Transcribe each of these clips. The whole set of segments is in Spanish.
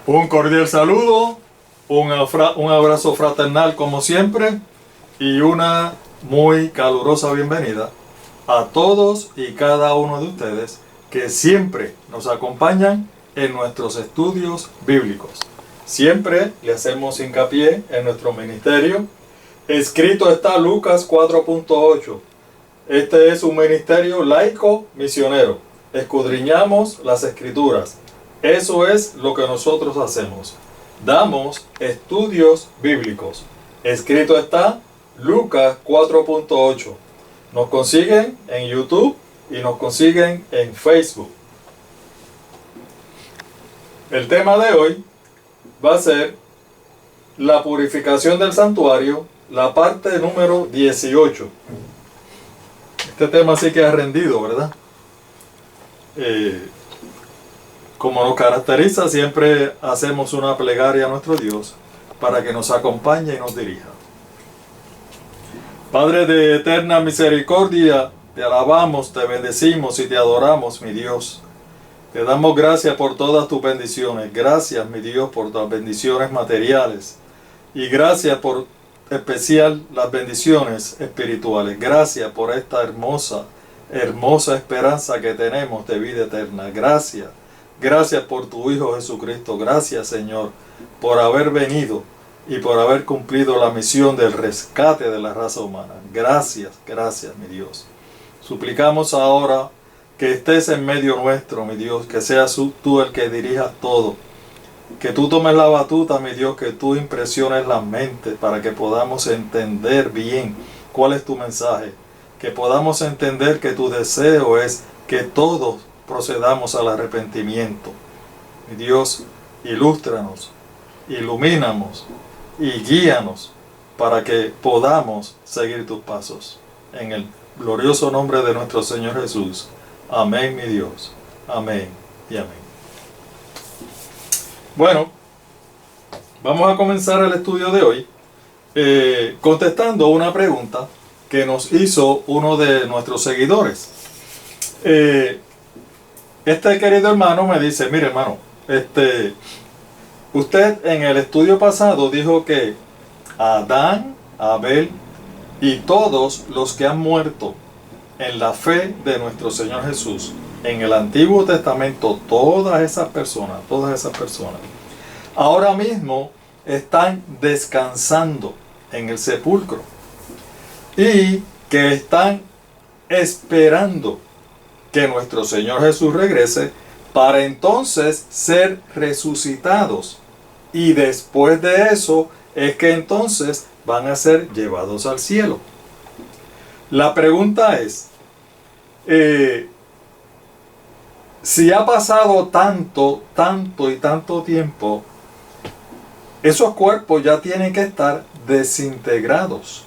Un cordial saludo, un abrazo fraternal como siempre y una muy calurosa bienvenida a todos y cada uno de ustedes que siempre nos acompañan en nuestros estudios bíblicos. Siempre le hacemos hincapié en nuestro ministerio. Escrito está Lucas 4.8. Este es un ministerio laico misionero. Escudriñamos las escrituras. Eso es lo que nosotros hacemos. Damos estudios bíblicos. Escrito está Lucas 4.8. Nos consiguen en YouTube y nos consiguen en Facebook. El tema de hoy va a ser la purificación del santuario, la parte número 18. Este tema sí que ha rendido, ¿verdad? Como nos caracteriza, siempre hacemos una plegaria a nuestro Dios para que nos acompañe y nos dirija. Padre de eterna misericordia, te alabamos, te bendecimos y te adoramos, mi Dios. Te damos gracias por todas tus bendiciones. Gracias, mi Dios, por las bendiciones materiales. Y gracias por especial las bendiciones espirituales. Gracias por esta hermosa esperanza que tenemos de vida eterna. Gracias. Gracias por tu Hijo Jesucristo. Gracias, Señor, por haber venido y por haber cumplido la misión del rescate de la raza humana. Gracias, gracias, mi Dios. Suplicamos ahora que estés en medio nuestro, mi Dios, que seas tú el que dirijas todo. Que tú tomes la batuta, mi Dios, que tú impresiones la mente para que podamos entender bien cuál es tu mensaje. Que podamos entender que tu deseo es que todos procedamos al arrepentimiento. Mi Dios, ilústranos, ilumínanos y guíanos para que podamos seguir tus pasos. En el glorioso nombre de nuestro Señor Jesús. Amén, mi Dios. Amén y amén. Bueno, vamos a comenzar el estudio de hoy contestando una pregunta que nos hizo uno de nuestros seguidores. Este querido hermano me dice, mire hermano, usted en el estudio pasado dijo que Adán, Abel y todos los que han muerto en la fe de nuestro Señor Jesús, en el Antiguo Testamento, todas esas personas, ahora mismo están descansando en el sepulcro y que están esperando que nuestro Señor Jesús regrese para entonces ser resucitados. Y después de eso es que entonces van a ser llevados al cielo. La pregunta es, si ha pasado tanto tiempo, esos cuerpos ya tienen que estar desintegrados.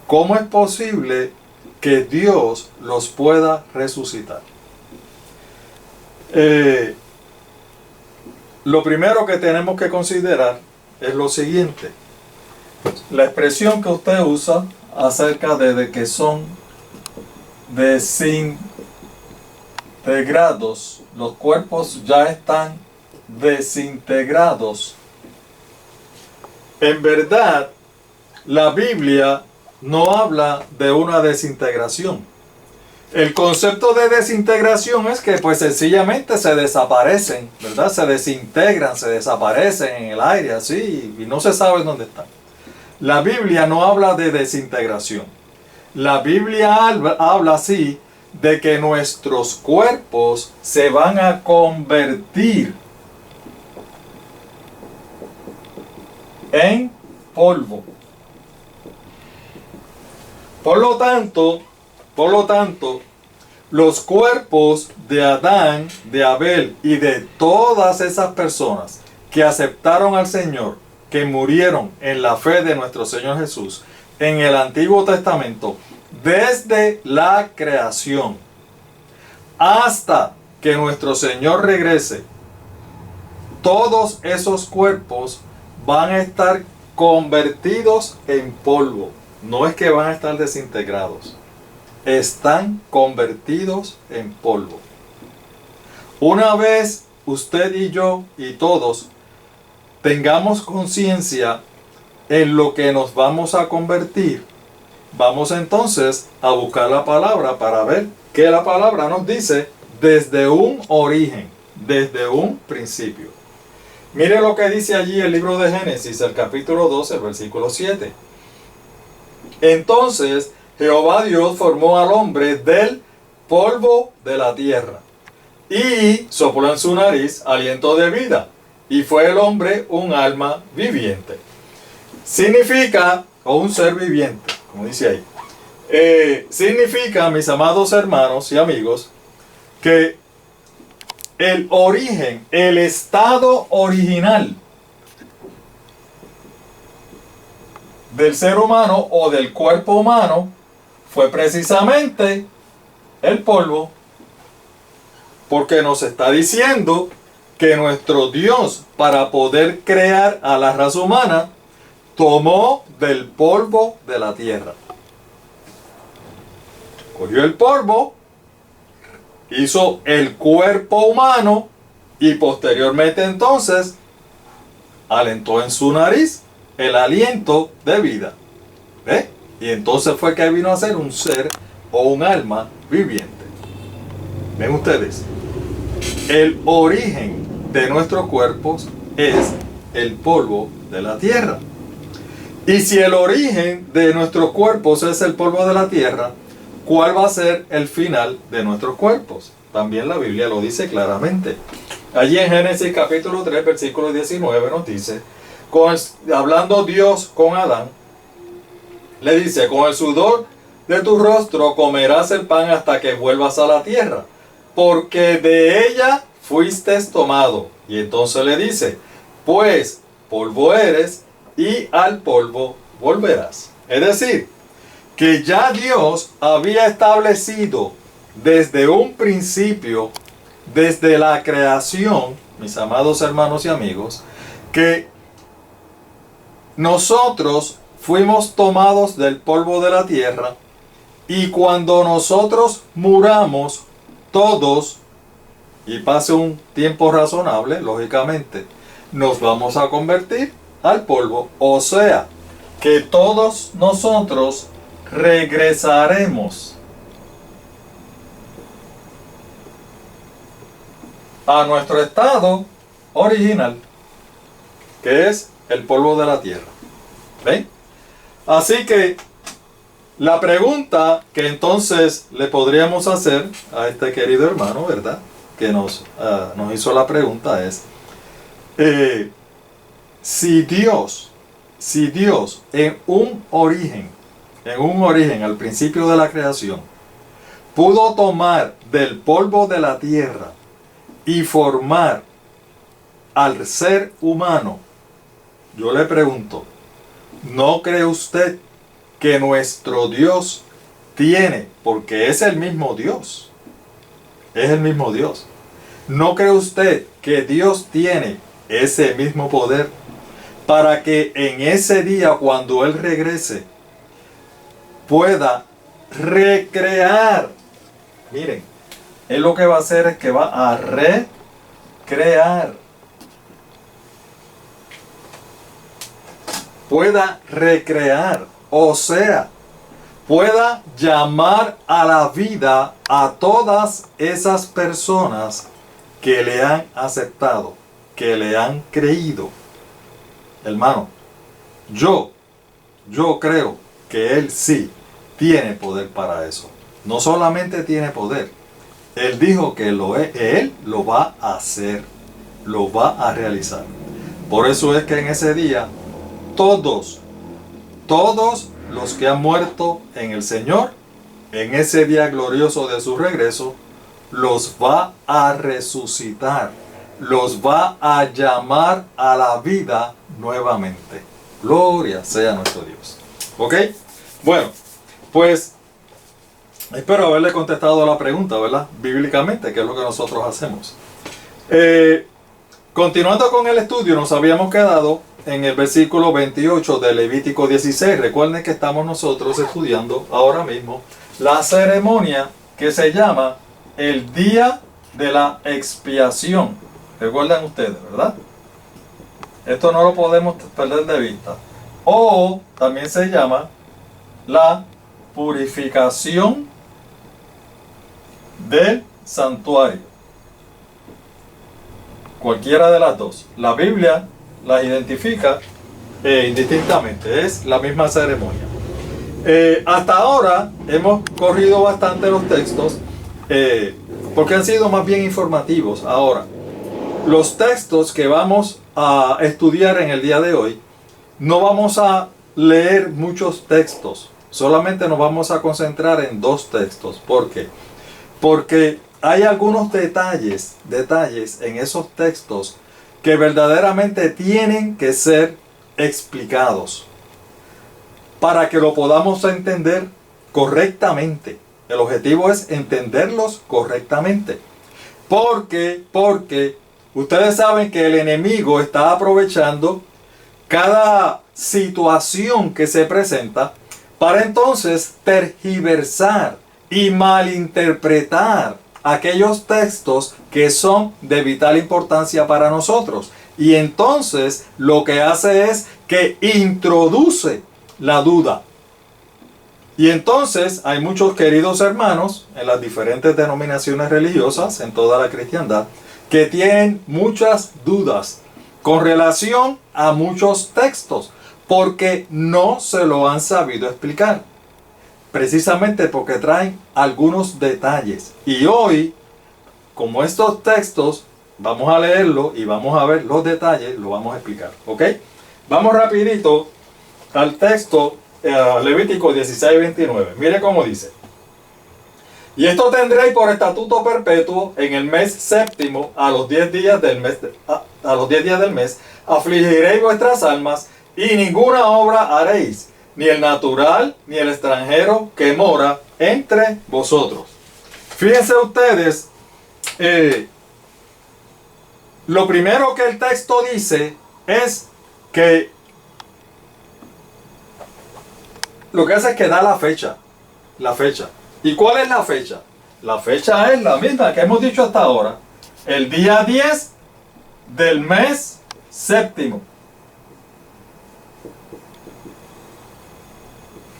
¿Cómo es posible que Dios los pueda resucitar? Lo primero que tenemos que considerar es lo siguiente. La expresión que usted usa acerca de que son desintegrados, los cuerpos ya están desintegrados. En verdad, la Biblia no habla de una desintegración. El concepto de desintegración es que pues sencillamente se desaparecen, ¿verdad? Se desintegran, se desaparecen en el aire así y no se sabe dónde están. La Biblia no habla de desintegración. La Biblia habla así de que nuestros cuerpos se van a convertir en polvo. Por lo tanto, los cuerpos de Adán, de Abel y de todas esas personas que aceptaron al Señor, que murieron en la fe de nuestro Señor Jesús, en el Antiguo Testamento, desde la creación hasta que nuestro Señor regrese, todos esos cuerpos van a estar convertidos en polvo. No es que van a estar desintegrados. Están convertidos en polvo. Una vez usted y yo y todos tengamos conciencia en lo que nos vamos a convertir, vamos entonces a buscar la palabra para ver qué la palabra nos dice desde un origen, desde un principio. Mire lo que dice allí el libro de Génesis, el capítulo 12, el versículo 7. Entonces Jehová Dios formó al hombre del polvo de la tierra y sopló en su nariz aliento de vida, y fue el hombre un alma viviente. Significa, o un ser viviente, como dice ahí. Significa, mis amados hermanos y amigos, que el origen, el estado original del ser humano o del cuerpo humano fue precisamente el polvo, porque nos está diciendo que nuestro Dios, para poder crear a la raza humana, tomó del polvo de la tierra. Cogió el polvo, hizo el cuerpo humano y posteriormente entonces alentó en su nariz el aliento de vida. ¿Ve? Y entonces fue que vino a ser un ser o un alma viviente. ¿Ven ustedes? El origen de nuestros cuerpos es el polvo de la tierra. Y si el origen de nuestros cuerpos es el polvo de la tierra, ¿cuál va a ser el final de nuestros cuerpos? También la Biblia lo dice claramente. Allí en Génesis capítulo 3, versículo 19 nos dice, hablando Dios con Adán, le dice, con el sudor de tu rostro comerás el pan hasta que vuelvas a la tierra, porque de ella fuiste tomado. Y entonces le dice, pues polvo eres y al polvo volverás. Es decir, que ya Dios había establecido desde un principio, desde la creación, mis amados hermanos y amigos, que nosotros fuimos tomados del polvo de la tierra, y cuando nosotros muramos, todos, y pase un tiempo razonable, lógicamente, nos vamos a convertir al polvo. O sea, que todos nosotros regresaremos a nuestro estado original, que es el polvo de la tierra. ¿Ven? Así que la pregunta que entonces le podríamos hacer a este querido hermano, ¿verdad?, que nos hizo la pregunta es, si Dios en un origen, al principio de la creación, pudo tomar del polvo de la tierra y formar al ser humano, yo le pregunto, ¿no cree usted que nuestro Dios tiene, porque es el mismo Dios, ¿no cree usted que Dios tiene ese mismo poder para que en ese día, cuando Él regrese, pueda recrear? Miren, Él lo que va a hacer es que va a recrear. Pueda recrear, o sea, pueda llamar a la vida a todas esas personas que le han aceptado, que le han creído. Hermano, yo creo que Él sí tiene poder para eso. No solamente tiene poder, Él dijo que Él lo va a hacer, lo va a realizar. Por eso es que en ese día, todos los que han muerto en el Señor, en ese día glorioso de su regreso, los va a resucitar, los va a llamar a la vida nuevamente. Gloria sea nuestro Dios. ¿Ok? Bueno, pues espero haberle contestado la pregunta, ¿verdad? Bíblicamente, que es lo que nosotros hacemos. Continuando con el estudio, nos habíamos quedado en el versículo 28 de Levítico 16. Recuerden que estamos nosotros estudiando ahora mismo la ceremonia que se llama el día de la expiación. Recuerdan ustedes, ¿verdad? Esto no lo podemos perder de vista. O también se llama la purificación del santuario. Cualquiera de las dos. La Biblia las identifica indistintamente. Es la misma ceremonia. Hasta ahora hemos corrido bastante los textos porque han sido más bien informativos. Ahora, los textos que vamos a estudiar en el día de hoy, no vamos a leer muchos textos, solamente nos vamos a concentrar en dos textos. ¿Por qué? Porque hay algunos detalles en esos textos que verdaderamente tienen que ser explicados para que lo podamos entender correctamente. El objetivo es entenderlos correctamente. Porque ustedes saben que el enemigo está aprovechando cada situación que se presenta para entonces tergiversar y malinterpretar aquellos textos que son de vital importancia para nosotros. Y entonces lo que hace es que introduce la duda. Y entonces hay muchos queridos hermanos en las diferentes denominaciones religiosas, en toda la cristiandad, que tienen muchas dudas con relación a muchos textos, porque no se lo han sabido explicar. Precisamente porque traen algunos detalles. Y hoy, como estos textos, vamos a leerlo y vamos a ver los detalles, lo vamos a explicar. ¿Ok? Vamos rapidito al texto Levítico 16:29. Mire cómo dice. Y esto tendréis por estatuto perpetuo en el mes séptimo, a los 10 días del mes, a los 10 días del mes, afligiréis vuestras almas y ninguna obra haréis, ni el natural ni el extranjero que mora entre vosotros. Fíjense ustedes, lo primero que el texto dice es que lo que hace es que da la fecha. ¿Y cuál es la fecha? La fecha es la misma que hemos dicho hasta ahora. El día 10 del mes séptimo.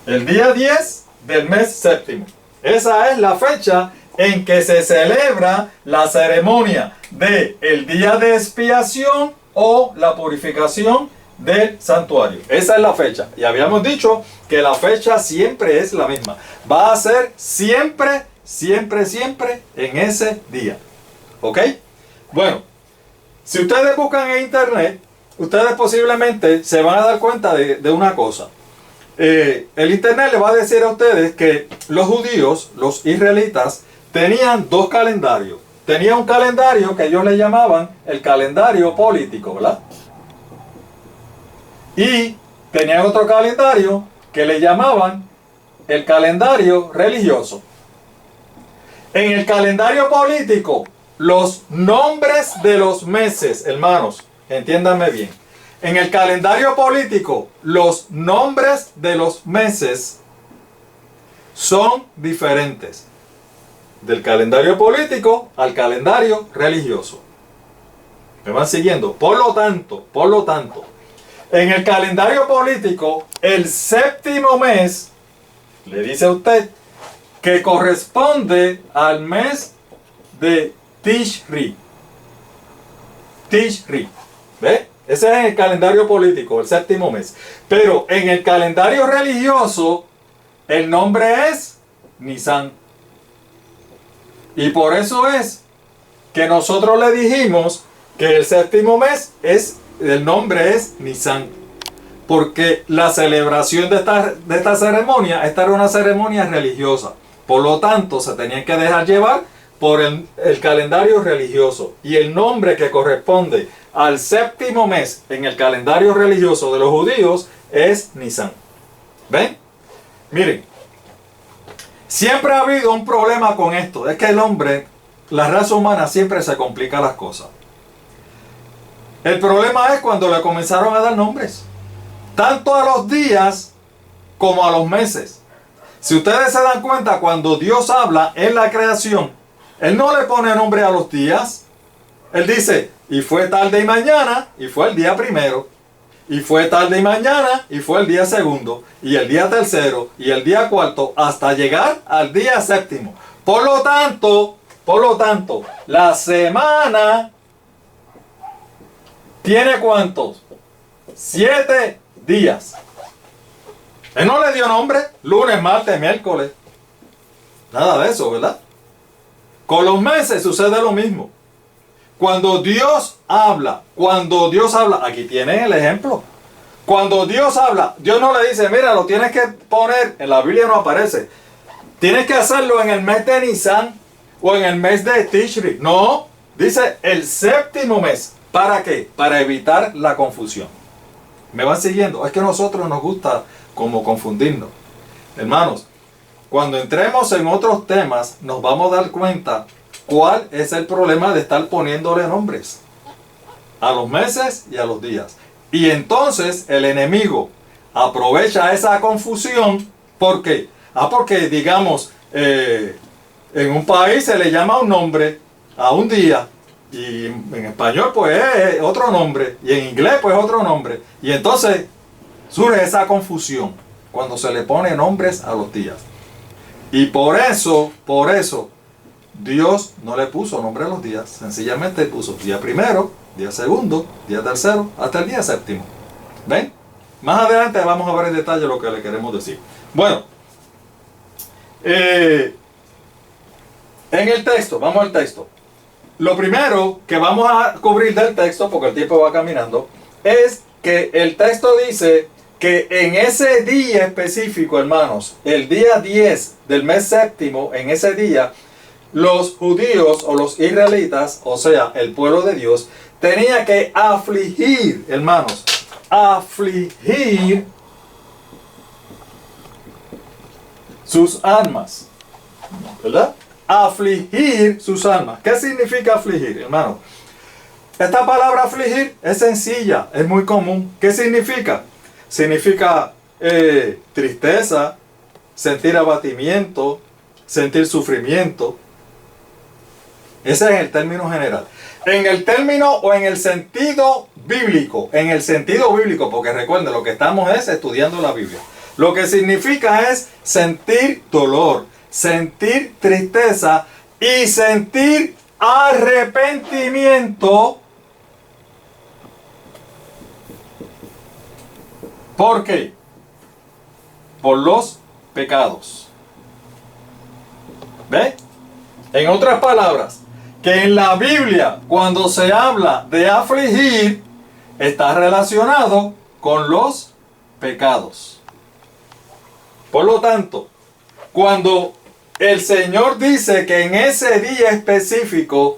El día 10 del mes séptimo. Esa es la fecha en que se celebra la ceremonia del día de expiación o la purificación del santuario. Esa es la fecha. Y habíamos dicho que la fecha siempre es la misma. Va a ser siempre en ese día. ¿Ok? Bueno, si ustedes buscan en internet, ustedes posiblemente se van a dar cuenta de una cosa. El internet le va a decir a ustedes que los judíos, los israelitas, tenían dos calendarios. Tenían un calendario que ellos le llamaban el calendario político, ¿verdad? Y tenían otro calendario que le llamaban el calendario religioso. En el calendario político, los nombres de los meses, hermanos, entiéndanme bien. En el calendario político, los nombres de los meses son diferentes. Del calendario político al calendario religioso. ¿Me van siguiendo? Por lo tanto, en el calendario político, el séptimo mes, le dice a usted, que corresponde al mes de Tishri. ¿Ve? Ese es el calendario político, el séptimo mes. Pero en el calendario religioso, el nombre es Nisan. Y por eso es que nosotros le dijimos que el séptimo mes el nombre es Nisan. Porque la celebración de esta ceremonia, esta era una ceremonia religiosa. Por lo tanto, se tenían que dejar llevar por el calendario religioso. Y el nombre que corresponde al séptimo mes en el calendario religioso de los judíos es Nisan. ¿Ven? Miren, siempre ha habido un problema con esto. Es que el hombre, la raza humana, siempre se complica las cosas. El problema es cuando le comenzaron a dar nombres. Tanto a los días como a los meses. Si ustedes se dan cuenta, cuando Dios habla en la creación, Él no le pone nombre a los días. Él dice, y fue tarde y mañana, y fue el día primero, y fue tarde y mañana, y fue el día segundo, y el día tercero, y el día cuarto, hasta llegar al día séptimo. Por lo tanto, la semana tiene ¿cuántos? 7 días. Él no le dio nombre, lunes, martes, miércoles. Nada de eso, ¿verdad? Con los meses sucede lo mismo. Cuando Dios habla, aquí tienen el ejemplo. Cuando Dios habla, Dios no le dice, mira, lo tienes que poner, en la Biblia no aparece. Tienes que hacerlo en el mes de Nisan o en el mes de Tishri. No, dice el séptimo mes. ¿Para qué? Para evitar la confusión. ¿Me van siguiendo? Es que a nosotros nos gusta como confundirnos. Hermanos, cuando entremos en otros temas, nos vamos a dar cuenta cuál es el problema de estar poniéndole nombres a los meses y a los días. Y entonces el enemigo aprovecha esa confusión. ¿Por qué? Porque digamos, en un país se le llama un nombre a un día, y en español pues es otro nombre, y en inglés pues otro nombre. Y entonces surge esa confusión cuando se le pone nombres a los días. Y por eso, Dios no le puso nombre a los días. Sencillamente puso día primero, día segundo, día tercero, hasta el día séptimo. ¿Ven? Más adelante vamos a ver en detalle lo que le queremos decir. Bueno, en el texto, vamos al texto. Lo primero que vamos a cubrir del texto, porque el tiempo va caminando, es que el texto dice que en ese día específico, hermanos, el día 10 del mes séptimo, en ese día, los judíos o los israelitas, o sea, el pueblo de Dios, tenía que afligir, hermanos, afligir sus almas, ¿verdad? Afligir sus almas. ¿Qué significa afligir, hermano? Esta palabra afligir es sencilla, es muy común. ¿Qué significa? Significa tristeza, sentir abatimiento, sentir sufrimiento. Ese es el término general. En el término o en el sentido bíblico, porque recuerden, lo que estamos es estudiando la Biblia. Lo que significa es sentir dolor, sentir tristeza y sentir arrepentimiento. ¿Por qué? Por los pecados. ¿Ve? En otras palabras, que en la Biblia, cuando se habla de afligir, está relacionado con los pecados. Por lo tanto, cuando el Señor dice que en ese día específico,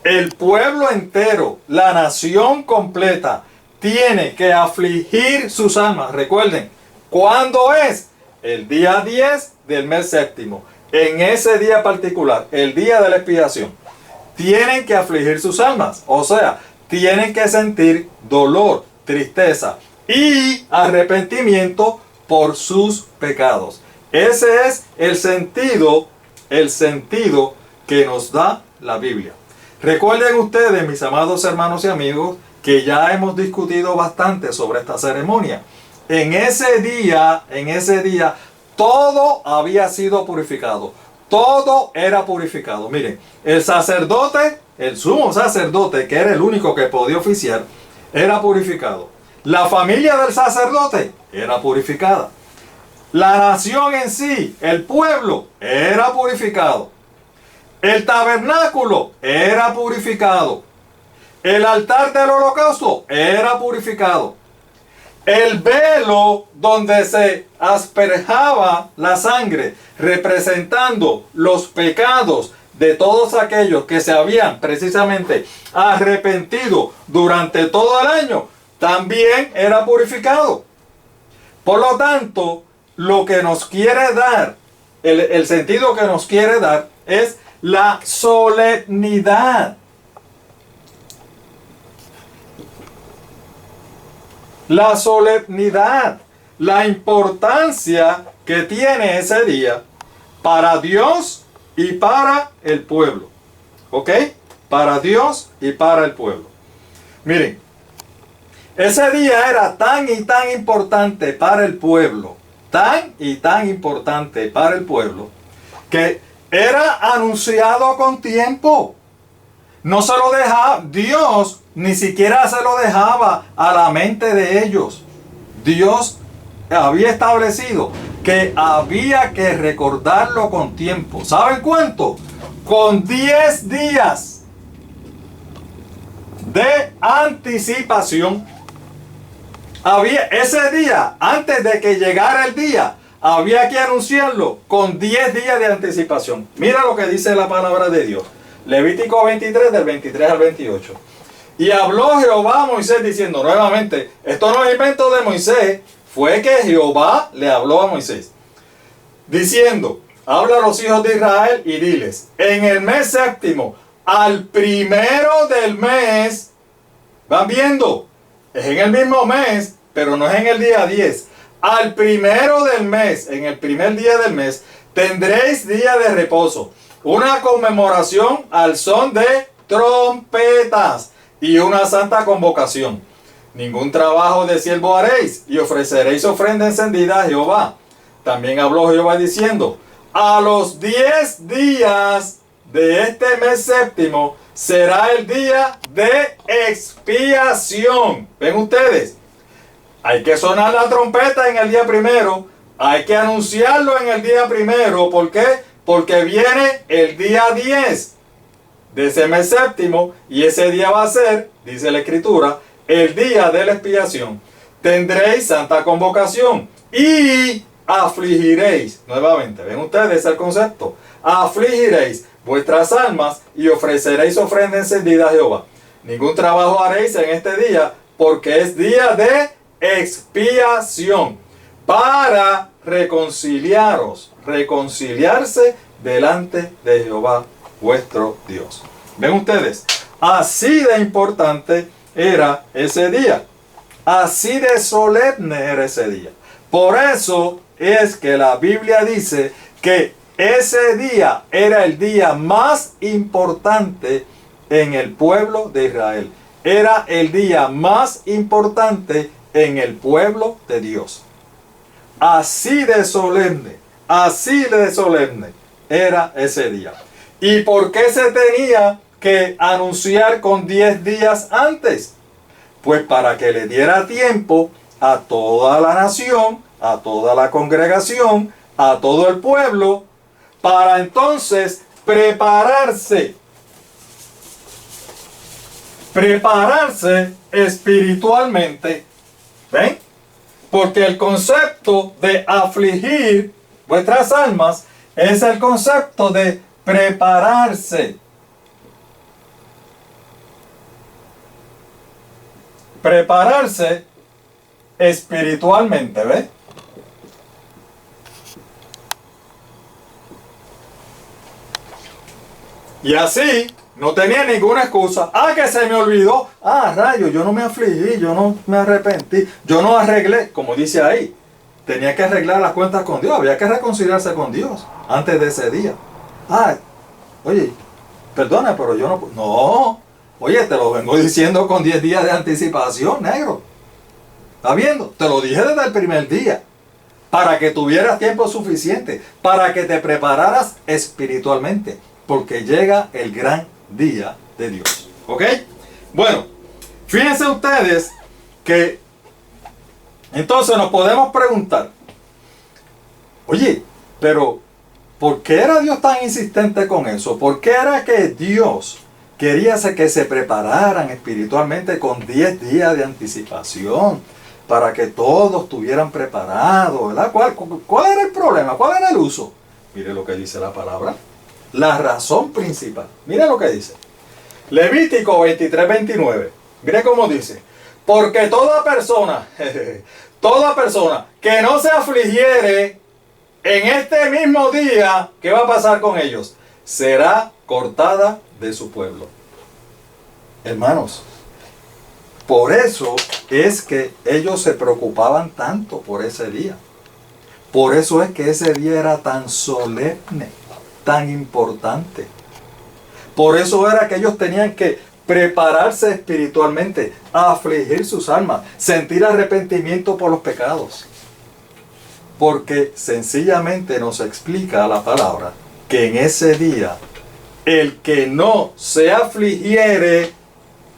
el pueblo entero, la nación completa, tiene que afligir sus almas. Recuerden, ¿cuándo es? El día 10 del mes séptimo. En ese día particular, el día de la expiación, tienen que afligir sus almas. O sea, tienen que sentir dolor, tristeza y arrepentimiento por sus pecados. Ese es el sentido que nos da la Biblia. Recuerden ustedes, mis amados hermanos y amigos, que ya hemos discutido bastante sobre esta ceremonia. En ese día, todo había sido purificado. Todo era purificado. Miren, el sacerdote, el sumo sacerdote, que era el único que podía oficiar, era purificado. La familia del sacerdote era purificada. La nación en sí, el pueblo, era purificado. El tabernáculo era purificado. El altar del holocausto era purificado. El velo donde se asperjaba la sangre, representando los pecados de todos aquellos que se habían precisamente arrepentido durante todo el año, también era purificado. Por lo tanto, lo que nos quiere dar, el sentido que nos quiere dar es la solemnidad. La solemnidad, la importancia que tiene ese día para Dios y para el pueblo. ¿Ok? para Dios y para el pueblo. Miren, ese día era tan y tan importante para el pueblo, tan y tan importante para el pueblo, que era anunciado con tiempo. No se lo dejaba, Dios ni siquiera se lo dejaba a la mente de ellos. Dios había establecido que había que recordarlo con tiempo. ¿Saben cuánto? Con 10 días de anticipación. Había ese día, antes de que llegara el día, había que anunciarlo con 10 días de anticipación. Mira lo que dice la palabra de Dios. Levítico 23, del 23 al 28. Y habló Jehová a Moisés diciendo, nuevamente, esto no es invento de Moisés, fue que Jehová le habló a Moisés, diciendo, habla a los hijos de Israel y diles, en el mes séptimo, al primero del mes, van viendo, es en el mismo mes, pero no es en el día 10. Al primero del mes, en el primer día del mes, tendréis día de reposo, una conmemoración al son de trompetas y una santa convocación. Ningún trabajo de siervo haréis y ofreceréis ofrenda encendida a Jehová. También habló Jehová diciendo, a los 10 días de este mes séptimo será el día de expiación. ¿Ven ustedes? Hay que sonar la trompeta en el día primero. Hay que anunciarlo en el día primero. ¿Por qué? Porque viene el día 10 de ese mes séptimo. Y ese día va a ser, dice la Escritura, el día de la expiación. Tendréis santa convocación. Y afligiréis. Nuevamente, ¿ven ustedes el concepto? Afligiréis vuestras almas y ofreceréis ofrenda encendida a Jehová. Ningún trabajo haréis en este día, porque es día de expiación, para reconciliaros, reconciliarse delante de Jehová vuestro Dios. ¿Ven ustedes? Así de importante era ese día. Así de solemne era ese día. Por eso es que la Biblia dice que ese día era el día más importante en el pueblo de Israel. Era el día más importante en el pueblo de Dios. Así de solemne era ese día. ¿Y por qué se tenía que anunciar con 10 días antes? Pues para que le diera tiempo a toda la nación, a toda la congregación, a todo el pueblo, para entonces prepararse espiritualmente. ¿Ven? Porque el concepto de afligir vuestras almas es el concepto de prepararse. Prepararse espiritualmente, ¿ves? Y así no tenía ninguna excusa. Ah, que se me olvidó. Ah, rayo, yo no me afligí, yo no me arrepentí, yo no arreglé, como dice ahí. Tenía que arreglar las cuentas con Dios, había que reconciliarse con Dios antes de ese día. Ah, oye, perdona, pero yo no... No, oye, te lo vengo diciendo con 10 días de anticipación, negro. ¿Estás viendo? Te lo dije desde el primer día. Para que tuvieras tiempo suficiente, para que te prepararas espiritualmente. Porque llega el gran día de Dios. ¿Ok? Bueno, fíjense ustedes que entonces nos podemos preguntar, oye, pero ¿por qué era Dios tan insistente con eso? ¿Por qué era que Dios quería que se prepararan espiritualmente con 10 días de anticipación? Para que todos estuvieran preparados, ¿verdad? ¿Cuál era el problema? ¿Cuál era el uso? Mire lo que dice la palabra. La razón principal. Mire lo que dice. Levítico 23:29. Mire cómo dice. Porque toda persona que no se afligiere en este mismo día, ¿qué va a pasar con ellos? Será cortada de su pueblo. Hermanos, por eso es que ellos se preocupaban tanto por ese día. Por eso es que ese día era tan solemne, tan importante. Por eso era que ellos tenían que prepararse espiritualmente, afligir sus almas, sentir arrepentimiento por los pecados. Porque sencillamente nos explica la palabra que en ese día el que no se afligiere,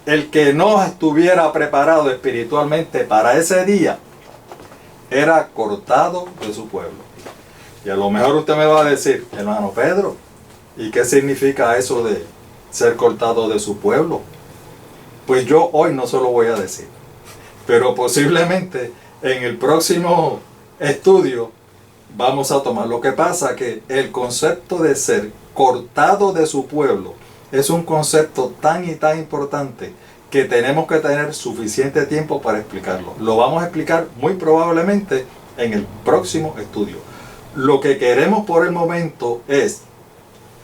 el que no estuviera preparado espiritualmente para ese día, era cortado de su pueblo. Y a lo mejor usted me va a decir, hermano Pedro, ¿y qué significa eso de ser cortado de su pueblo? Pues yo hoy no se lo voy a decir, pero posiblemente en el próximo estudio vamos a tomar. Lo que pasa que el concepto de ser cortado de su pueblo es un concepto tan y tan importante que tenemos que tener suficiente tiempo para explicarlo. Lo vamos a explicar muy probablemente en el próximo estudio. Lo que queremos por el momento es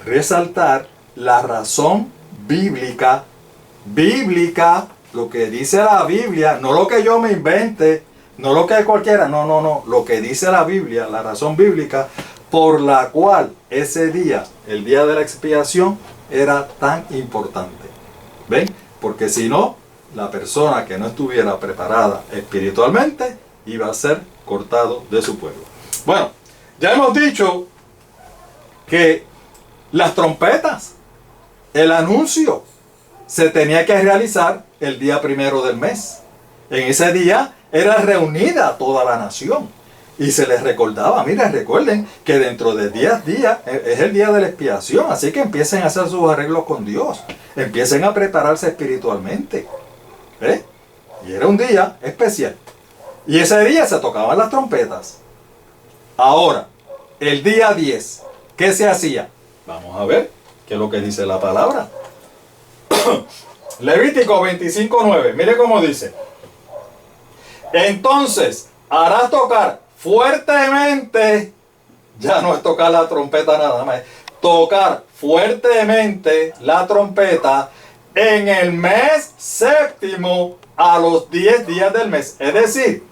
resaltar la razón bíblica, lo que dice la Biblia, no lo que yo me invente, no lo que cualquiera, no, lo que dice la Biblia, la razón bíblica por la cual ese día, el día de la expiación, era tan importante. ¿Ven? Porque si no, la persona que no estuviera preparada espiritualmente iba a ser cortado de su pueblo. Bueno, ya hemos dicho que las trompetas, el anuncio, se tenía que realizar el día primero del mes. En ese día era reunida toda la nación y se les recordaba, mira, recuerden que dentro de 10 días es el día de la expiación, así que empiecen a hacer sus arreglos con Dios, empiecen a prepararse espiritualmente. ¿Eh? Y era un día especial. Y ese día se tocaban las trompetas. Ahora, el día 10, ¿qué se hacía? Vamos a ver qué es lo que dice la palabra. Levítico 25:9, mire cómo dice. Entonces harás tocar fuertemente, ya no es tocar la trompeta nada más, tocar fuertemente la trompeta en el mes séptimo a los 10 días del mes. Es decir,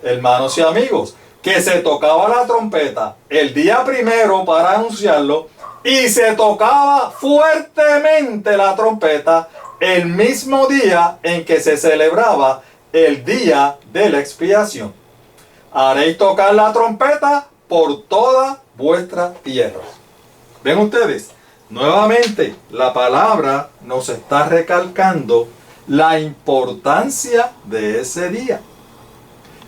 hermanos y amigos, que se tocaba la trompeta el día primero para anunciarlo y se tocaba fuertemente la trompeta el mismo día en que se celebraba el día de la expiación. Haréis tocar la trompeta por toda vuestra tierra. ¿Ven ustedes? Nuevamente, la palabra nos está recalcando la importancia de ese día.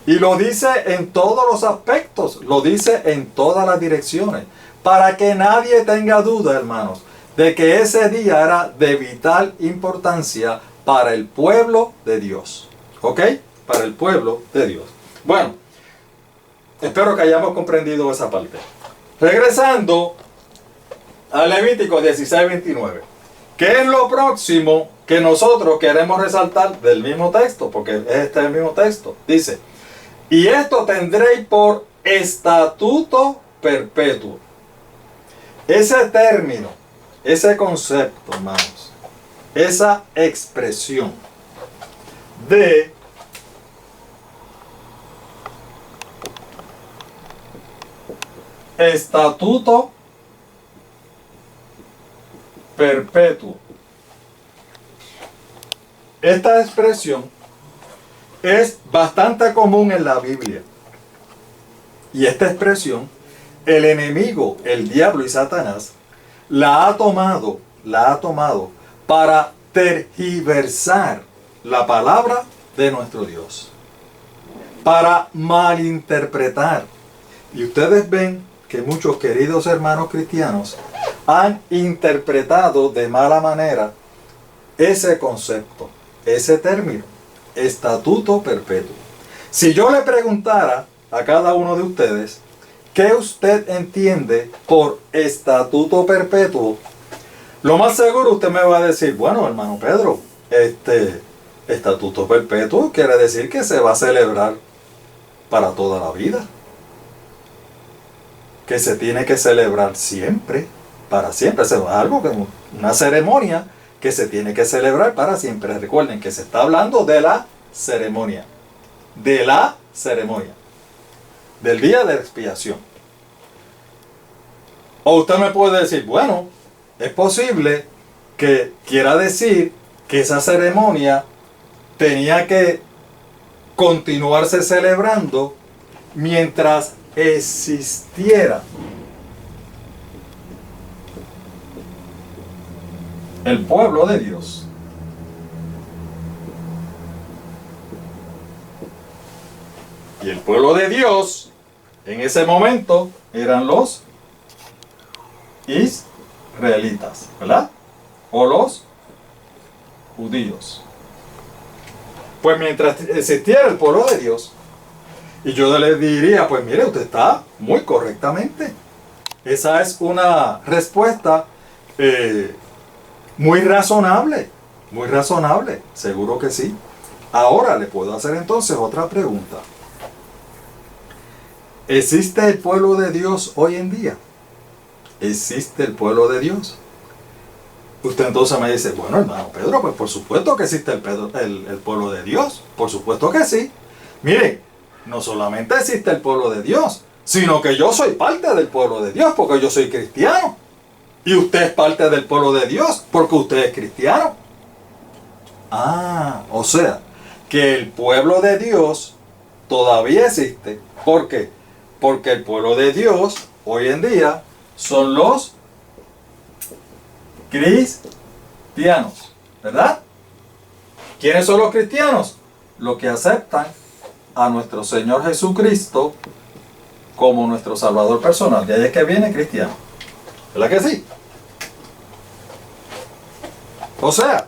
Y lo dice en todos los aspectos, lo dice en todas las direcciones, para que nadie tenga duda, hermanos, de que ese día era de vital importancia para el pueblo de Dios. ¿Ok? Para el pueblo de Dios. Bueno, espero que hayamos comprendido esa parte. Regresando a Levítico 16:29. ¿Qué es lo próximo que nosotros queremos resaltar del mismo texto? Porque este es el mismo texto. Dice, y esto tendréis por estatuto perpetuo. Ese término, ese concepto, hermanos, esa expresión de estatuto perpetuo. Esta expresión es bastante común en la Biblia. Y esta expresión, el enemigo, el diablo y Satanás, la ha tomado para tergiversar la palabra de nuestro Dios, para malinterpretar. Y ustedes ven que muchos queridos hermanos cristianos han interpretado de mala manera ese concepto, ese término, estatuto perpetuo. Si yo le preguntara a cada uno de ustedes, ¿qué usted entiende por estatuto perpetuo? Lo más seguro usted me va a decir, bueno, hermano Pedro, estatuto perpetuo quiere decir que se va a celebrar para toda la vida. Que se tiene que celebrar siempre, para siempre. Eso es algo, una ceremonia que se tiene que celebrar para siempre. Recuerden que se está hablando de la ceremonia. De la ceremonia. Del día de expiación. O usted me puede decir, bueno, es posible que quiera decir que esa ceremonia tenía que continuarse celebrando mientras existiera el pueblo de Dios. Y el pueblo de Dios en ese momento eran los israelitas, ¿verdad? O los judíos. Pues mientras existiera el pueblo de Dios, y yo le diría, pues mire, usted está muy correctamente. Esa es una respuesta muy razonable, seguro que sí. Ahora le puedo hacer entonces otra pregunta. ¿Existe el pueblo de Dios hoy en día? ¿Existe el pueblo de Dios? Usted entonces me dice, bueno, hermano Pedro, pues por supuesto que existe el pueblo de Dios. Por supuesto que sí. Mire, no solamente existe el pueblo de Dios, sino que yo soy parte del pueblo de Dios porque yo soy cristiano. Y usted es parte del pueblo de Dios porque usted es cristiano. Ah, o sea, que el pueblo de Dios todavía existe. ¿Por qué? Porque el pueblo de Dios hoy en día son los cristianos, ¿verdad? ¿Quiénes son los cristianos? Los que aceptan a nuestro Señor Jesucristo como nuestro Salvador personal. De ahí es que viene cristiano. ¿Verdad que sí? O sea,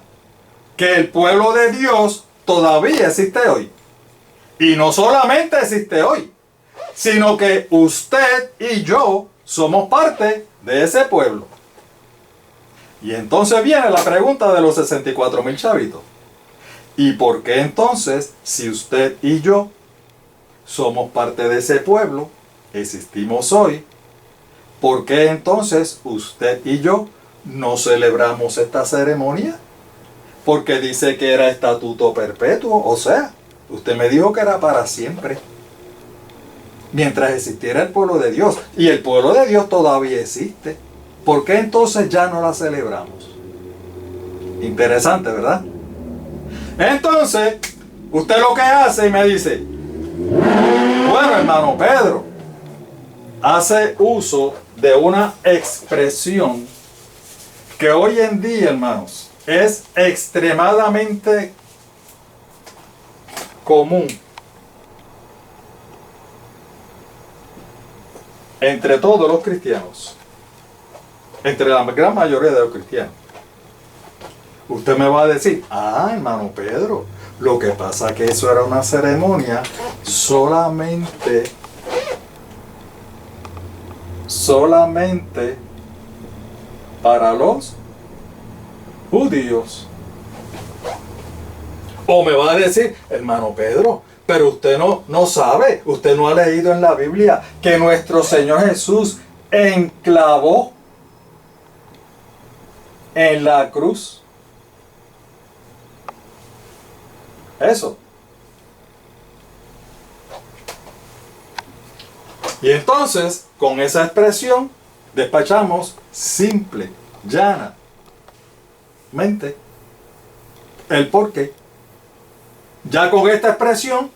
que el pueblo de Dios todavía existe hoy. Y no solamente existe hoy, sino que usted y yo somos parte de ese pueblo. Y entonces viene la pregunta de los 64,000 chavitos. ¿Y por qué entonces, si usted y yo somos parte de ese pueblo, existimos hoy, por qué entonces usted y yo no celebramos esta ceremonia? Porque dice que era estatuto perpetuo, o sea, usted me dijo que era para siempre. Mientras existiera el pueblo de Dios, y el pueblo de Dios todavía existe, ¿por qué entonces ya no la celebramos? Interesante, ¿verdad? Entonces, usted lo que hace y me dice, bueno, hermano Pedro, hace uso de una expresión que hoy en día, hermanos, es extremadamente común entre todos los cristianos, entre la gran mayoría de los cristianos. Usted me va a decir, hermano Pedro, lo que pasa es que eso era una ceremonia solamente para los judíos. O me va a decir, hermano Pedro, pero usted no sabe, usted no ha leído en la Biblia que nuestro Señor Jesús enclavó en la cruz. Eso. Y entonces, con esa expresión, despachamos simple, llanamente el porqué. Ya con esta expresión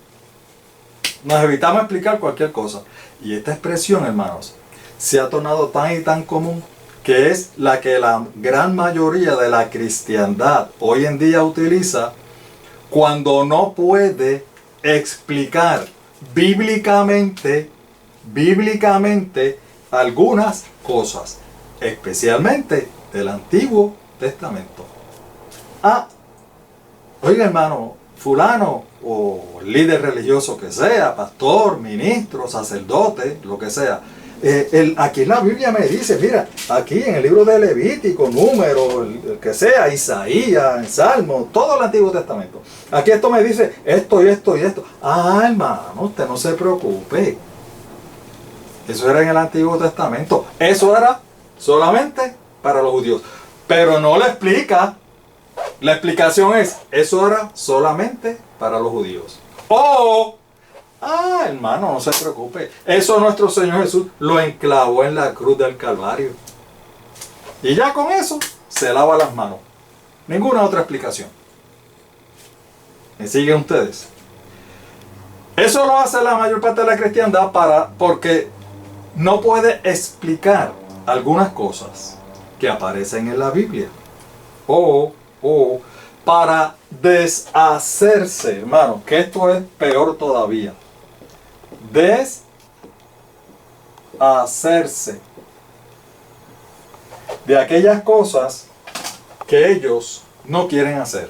nos evitamos explicar cualquier cosa. Y esta expresión, hermanos, se ha tornado tan y tan común que es la que la gran mayoría de la cristiandad hoy en día utiliza cuando no puede explicar bíblicamente algunas cosas, especialmente del Antiguo Testamento. Oiga, hermano, fulano o líder religioso que sea, pastor, ministro, sacerdote, lo que sea. Aquí en la Biblia me dice, mira, aquí en el libro de Levítico, Número, el que sea, Isaías, Salmo, todo el Antiguo Testamento. Aquí esto me dice esto y esto y esto. Hermano, usted no se preocupe. Eso era en el Antiguo Testamento. Eso era solamente para los judíos. Pero no le explica. La explicación es, eso era solamente para los judíos. Hermano, no se preocupe. Eso nuestro Señor Jesús lo enclavó en la cruz del Calvario. Y ya con eso, se lava las manos. Ninguna otra explicación. ¿Me siguen ustedes? Eso lo hace la mayor parte de la cristiandad porque no puede explicar algunas cosas que aparecen en la Biblia. O para deshacerse, hermano, que esto es peor todavía. Deshacerse de aquellas cosas que ellos no quieren hacer.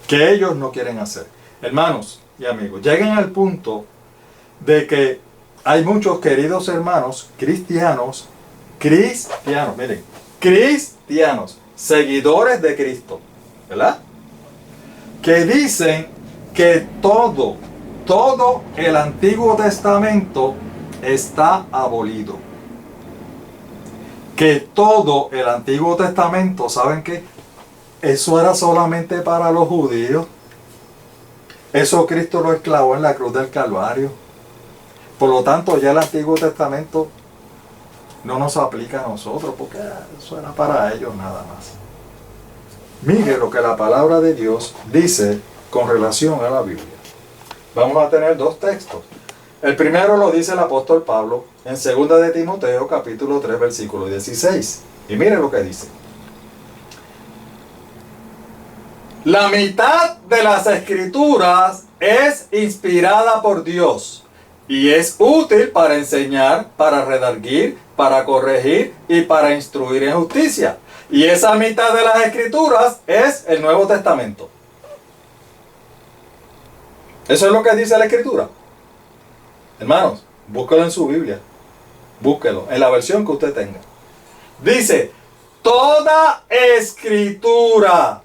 Que ellos no quieren hacer. Hermanos y amigos, lleguen al punto de que hay muchos queridos hermanos cristianos, miren, cristianos, seguidores de Cristo, ¿verdad? Que dicen que todo el Antiguo Testamento está abolido. Que todo el Antiguo Testamento, ¿saben qué? Eso era solamente para los judíos. Eso Cristo lo esclavó en la cruz del Calvario. Por lo tanto, ya el Antiguo Testamento no nos aplica a nosotros, porque eso era para ellos nada más. Mire lo que la palabra de Dios dice con relación a la Biblia. Vamos a tener dos textos. El primero lo dice el apóstol Pablo en 2 de Timoteo, capítulo 3, versículo 16. Y mire lo que dice. La mitad de las escrituras es inspirada por Dios y es útil para enseñar, para redarguir, para corregir y para instruir en justicia. Y esa mitad de las escrituras es el Nuevo Testamento. Eso es lo que dice la escritura. Hermanos, búsquelo en su Biblia. Búsquelo en la versión que usted tenga. Dice, toda escritura.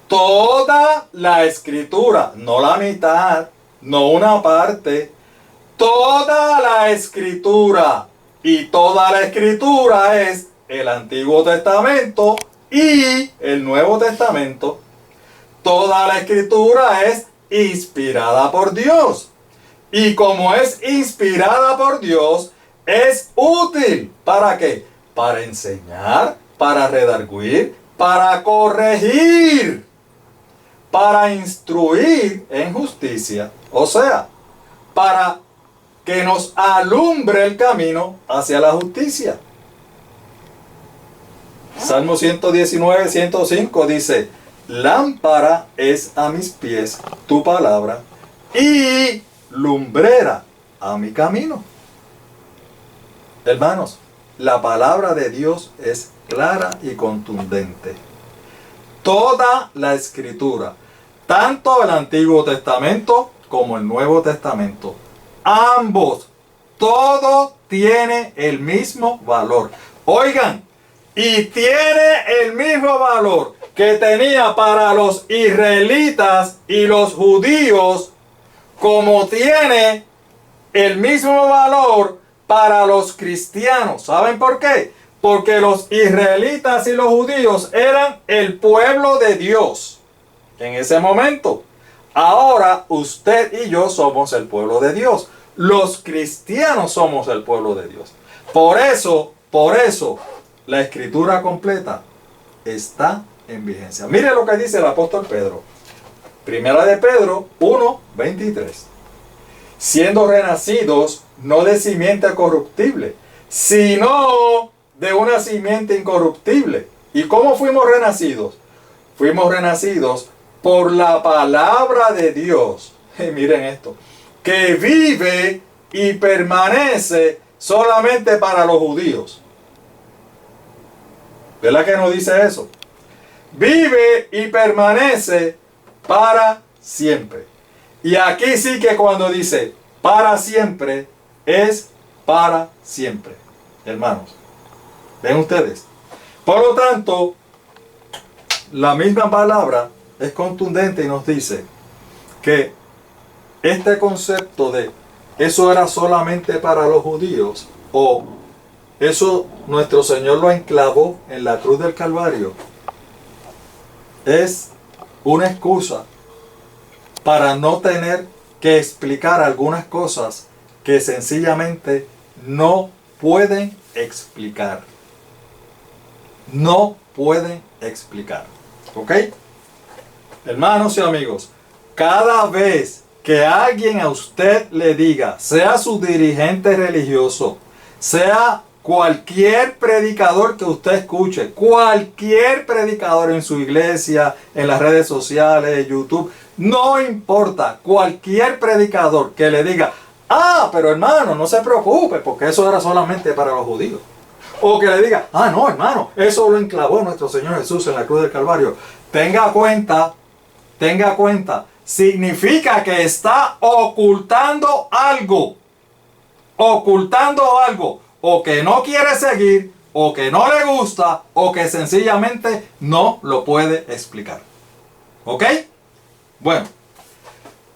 Toda la escritura, no la mitad, no una parte, toda la escritura. Y toda la escritura es el Antiguo Testamento y el Nuevo Testamento. Toda la escritura es inspirada por Dios. Y como es inspirada por Dios, es útil. ¿Para qué? Para enseñar, para redarguir, para corregir, para instruir en justicia, o sea, para que nos alumbre el camino hacia la justicia. Salmo 119, 105 dice, lámpara es a mis pies tu palabra y lumbrera a mi camino. Hermanos, la palabra de Dios es clara y contundente. Toda la escritura, tanto el Antiguo Testamento como el Nuevo Testamento, ambos, todo tiene el mismo valor. Oigan, y tiene el mismo valor que tenía para los israelitas y los judíos, como tiene el mismo valor para los cristianos. ¿Saben por qué? Porque los israelitas y los judíos eran el pueblo de Dios en ese momento. Ahora usted y yo somos el pueblo de Dios. Los cristianos somos el pueblo de Dios. Por eso, la escritura completa está en vigencia. Mire lo que dice el apóstol Pedro. Primera de Pedro 1, 23. Siendo renacidos no de simiente corruptible, sino de una simiente incorruptible. ¿Y cómo fuimos renacidos? Fuimos renacidos por la palabra de Dios. Y miren esto, que vive y permanece solamente para los judíos. ¿Verdad que no dice eso? Vive y permanece para siempre. Y aquí sí que cuando dice para siempre, es para siempre. Hermanos, ¿ven ustedes? Por lo tanto, la misma palabra es contundente y nos dice que este concepto de eso era solamente para los judíos, o eso nuestro Señor lo enclavó en la cruz del Calvario, es una excusa para no tener que explicar algunas cosas que sencillamente no pueden explicar. no pueden explicar. ¿Ok? Hermanos y amigos, cada vez que alguien a usted le diga, sea su dirigente religioso, sea cualquier predicador que usted escuche, cualquier predicador en su iglesia, en las redes sociales, YouTube, no importa, cualquier predicador que le diga, ah, pero hermano, no se preocupe, porque eso era solamente para los judíos. O que le diga, ah, no, hermano, eso lo enclavó nuestro Señor Jesús en la cruz del Calvario. Tenga cuenta, significa que está ocultando algo. Ocultando algo. O que no quiere seguir, o que no le gusta, o que sencillamente no lo puede explicar. ¿Ok? Bueno,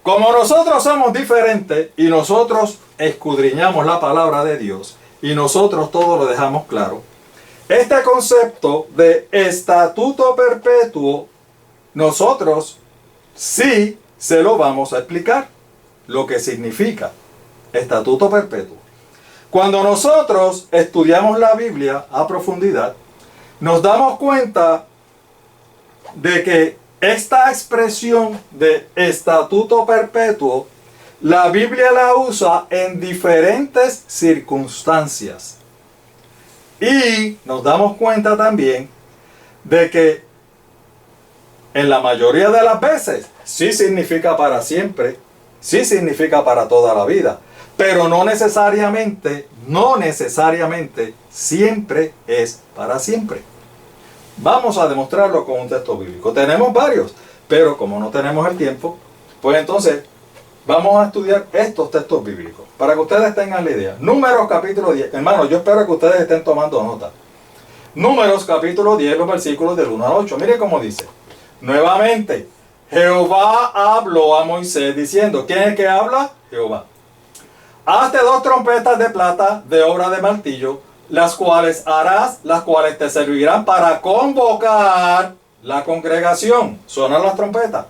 como nosotros somos diferentes y nosotros escudriñamos la palabra de Dios y nosotros todo lo dejamos claro, este concepto de estatuto perpetuo, nosotros sí se lo vamos a explicar, lo que significa estatuto perpetuo. Cuando nosotros estudiamos la Biblia a profundidad, nos damos cuenta de que esta expresión de estatuto perpetuo, la Biblia la usa en diferentes circunstancias. Y nos damos cuenta también de que en la mayoría de las veces sí significa para siempre, sí significa para toda la vida, pero no necesariamente siempre es para siempre. Vamos a demostrarlo con un texto bíblico. Tenemos varios, pero como no tenemos el tiempo, pues entonces vamos a estudiar estos textos bíblicos para que ustedes tengan la idea. Números capítulo 10. Hermanos, yo espero que ustedes estén tomando nota. Números capítulo 10, los versículos del 1 al 8. Mire cómo dice. Nuevamente, Jehová habló a Moisés diciendo, ¿quién es el que habla? Jehová. Hazte 2 trompetas de plata de obra de martillo, las cuales harás, las cuales te servirán para convocar la congregación. Sonan las trompetas.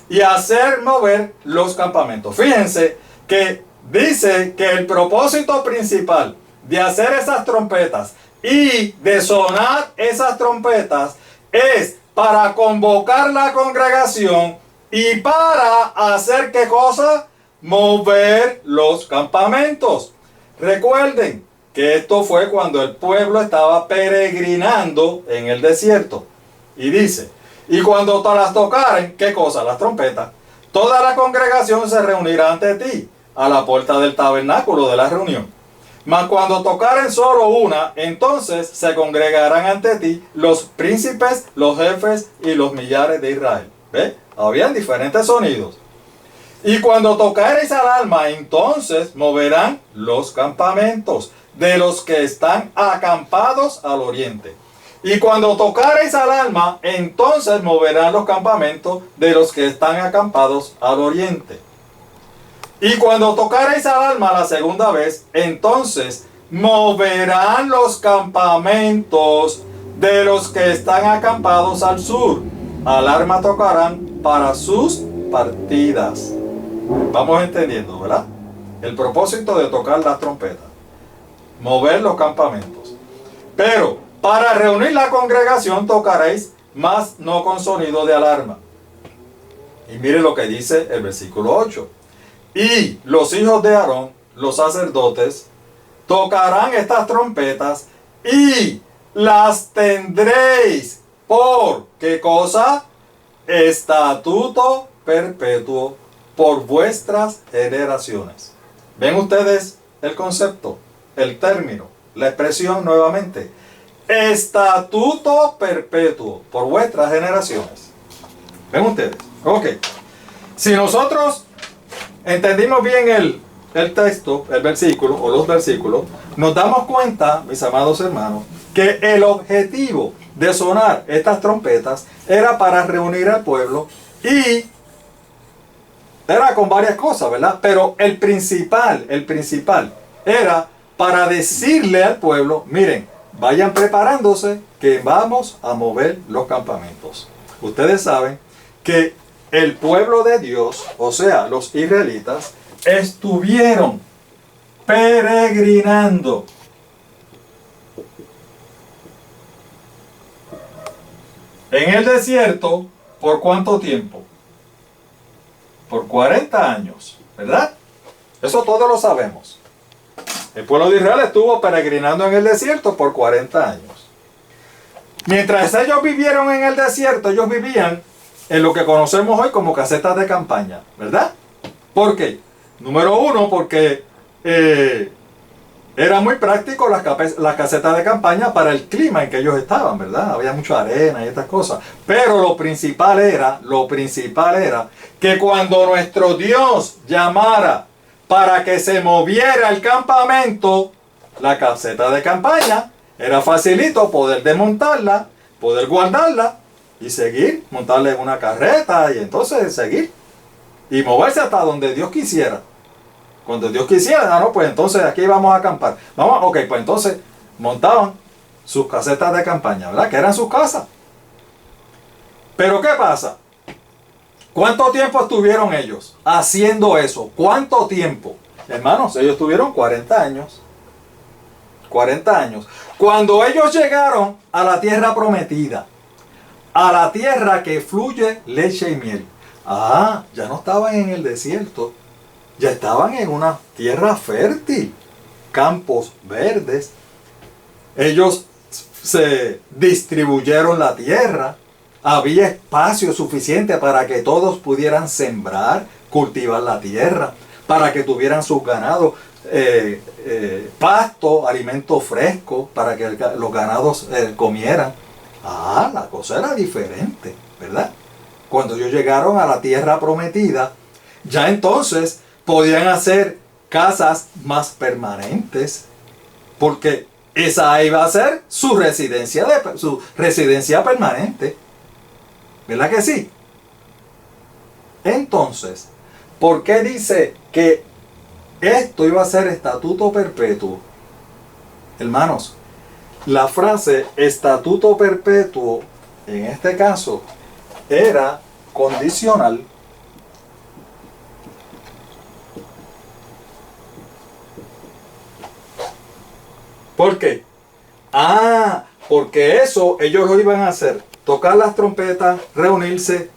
Y hacer mover los campamentos. Fíjense que dice que el propósito principal de hacer esas trompetas y de sonar esas trompetas es para convocar la congregación y para hacer ¿qué cosa? Mover los campamentos. Recuerden que esto fue cuando el pueblo estaba peregrinando en el desierto. Y dice, y cuando las tocaren, ¿qué cosa? Las trompetas. Toda la congregación se reunirá ante ti, a la puerta del tabernáculo de la reunión. Mas cuando tocaren solo una, entonces se congregarán ante ti los príncipes, los jefes y los millares de Israel. ¿Ve? Habían diferentes sonidos. Y cuando tocareis alarma, entonces moverán los campamentos de los que están acampados al oriente. Y cuando tocareis alarma, entonces moverán los campamentos de los que están acampados al oriente. Y cuando tocareis alarma la segunda vez, entonces moverán los campamentos de los que están acampados al sur. Alarma tocarán para sus partidas. Vamos entendiendo, ¿verdad? El propósito de tocar las trompetas. Mover los campamentos. Pero para reunir la congregación tocaréis, mas no con sonido de alarma. Y mire lo que dice el versículo 8. Y los hijos de Aarón, los sacerdotes, tocarán estas trompetas y las tendréis por, ¿qué cosa? Estatuto perpetuo por vuestras generaciones. ¿Ven ustedes el concepto, el término, la expresión nuevamente? Estatuto perpetuo por vuestras generaciones. ¿Ven ustedes? Ok. Si nosotros entendimos bien el texto, el versículo o los versículos, nos damos cuenta, mis amados hermanos, que el objetivo de sonar estas trompetas era para reunir al pueblo y era con varias cosas, ¿verdad? Pero el principal era para decirle al pueblo, miren, vayan preparándose que vamos a mover los campamentos. Ustedes saben que el pueblo de Dios, o sea, los israelitas, estuvieron peregrinando en el desierto, ¿por cuánto tiempo? Por 40 años, ¿verdad? Eso todos lo sabemos. El pueblo de Israel estuvo peregrinando en el desierto por 40 años. Mientras ellos vivieron en el desierto, ellos vivían en lo que conocemos hoy como casetas de campaña, ¿verdad? ¿Por qué? Número uno, porque era muy práctico las casetas de campaña para el clima en que ellos estaban, ¿verdad? Había mucha arena y estas cosas. Pero lo principal era que cuando nuestro Dios llamara para que se moviera el campamento, la caseta de campaña, era facilito poder desmontarla, poder guardarla y seguir, montarla en una carreta y entonces seguir y moverse hasta donde Dios quisiera. Cuando Dios quisiera, no, pues entonces aquí vamos a acampar. Ok, pues entonces montaban sus casetas de campaña, ¿verdad? Que eran sus casas. Pero ¿qué pasa? ¿Cuánto tiempo estuvieron ellos haciendo eso? ¿Cuánto tiempo? Hermanos, ellos estuvieron 40 años. 40 años. Cuando ellos llegaron a la tierra prometida, a la tierra que fluye leche y miel. Ya no estaban en el desierto. Ya estaban en una tierra fértil, campos verdes. Ellos se distribuyeron la tierra. Había espacio suficiente para que todos pudieran sembrar, cultivar la tierra, para que tuvieran sus ganados, pasto, alimento fresco, para que los ganados comieran. La cosa era diferente, ¿verdad? Cuando ellos llegaron a la tierra prometida, ya entonces podían hacer casas más permanentes, porque esa iba a ser su residencia permanente. ¿Verdad que sí? Entonces, ¿por qué dice que esto iba a ser estatuto perpetuo? Hermanos, la frase estatuto perpetuo, en este caso, era condicional. ¿Por qué? Porque eso ellos lo iban a hacer. Tocar las trompetas, reunirse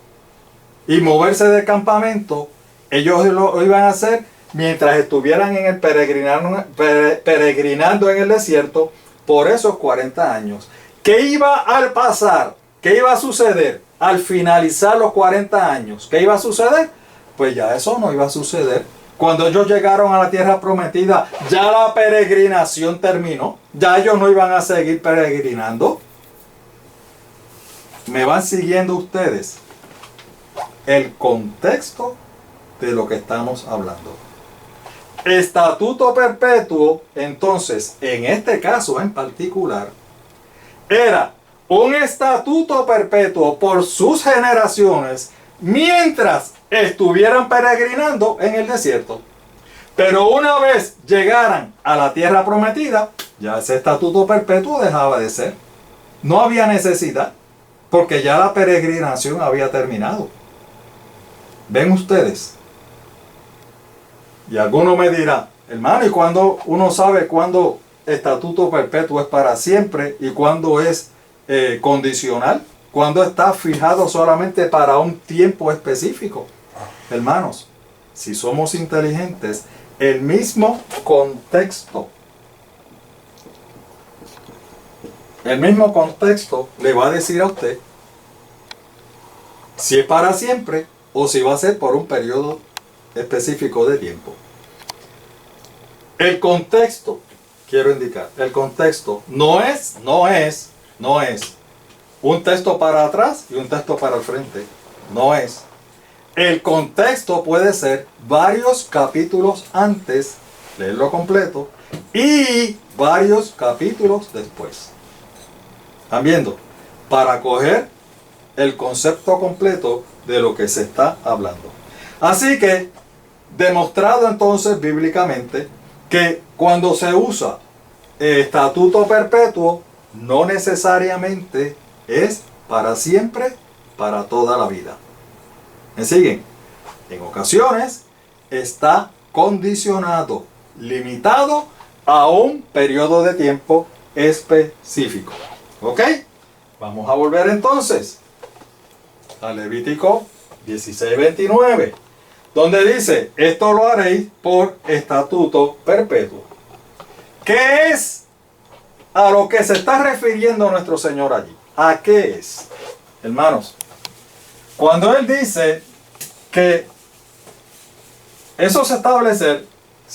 y moverse del campamento. Ellos lo iban a hacer mientras estuvieran en el peregrinando en el desierto por esos 40 años. ¿Qué iba a pasar? ¿Qué iba a suceder al finalizar los 40 años? ¿Qué iba a suceder? Pues ya eso no iba a suceder. Cuando ellos llegaron a la tierra prometida, ya la peregrinación terminó. Ya ellos no iban a seguir peregrinando. ¿Me van siguiendo ustedes? El contexto de lo que estamos hablando. Estatuto perpetuo, entonces, en este caso en particular, era un estatuto perpetuo por sus generaciones mientras estuvieran peregrinando en el desierto. Pero una vez llegaran a la tierra prometida, ya ese estatuto perpetuo dejaba de ser. No había necesidad, porque ya la peregrinación había terminado. ¿Ven ustedes? Y alguno me dirá, hermano, ¿y cuándo uno sabe cuándo estatuto perpetuo es para siempre y cuándo es condicional? ¿Cuándo está fijado solamente para un tiempo específico? Hermanos, si somos inteligentes, el mismo contexto le va a decir a usted si es para siempre o si va a ser por un periodo específico de tiempo. El contexto, quiero indicar, el contexto no es un texto para atrás y un texto para el frente. No es. El contexto puede ser varios capítulos antes, leerlo completo, y varios capítulos después. ¿Están viendo? Para coger el concepto completo de lo que se está hablando. Así que, demostrado entonces bíblicamente que cuando se usa estatuto perpetuo, no necesariamente es para siempre, para toda la vida. ¿Me siguen? En ocasiones está condicionado, limitado a un periodo de tiempo específico. ¿Ok? Vamos a volver entonces a Levítico 16:29, donde dice, esto lo haréis por estatuto perpetuo. ¿Qué es a lo que se está refiriendo nuestro Señor allí? ¿A qué es? Hermanos, cuando Él dice que eso se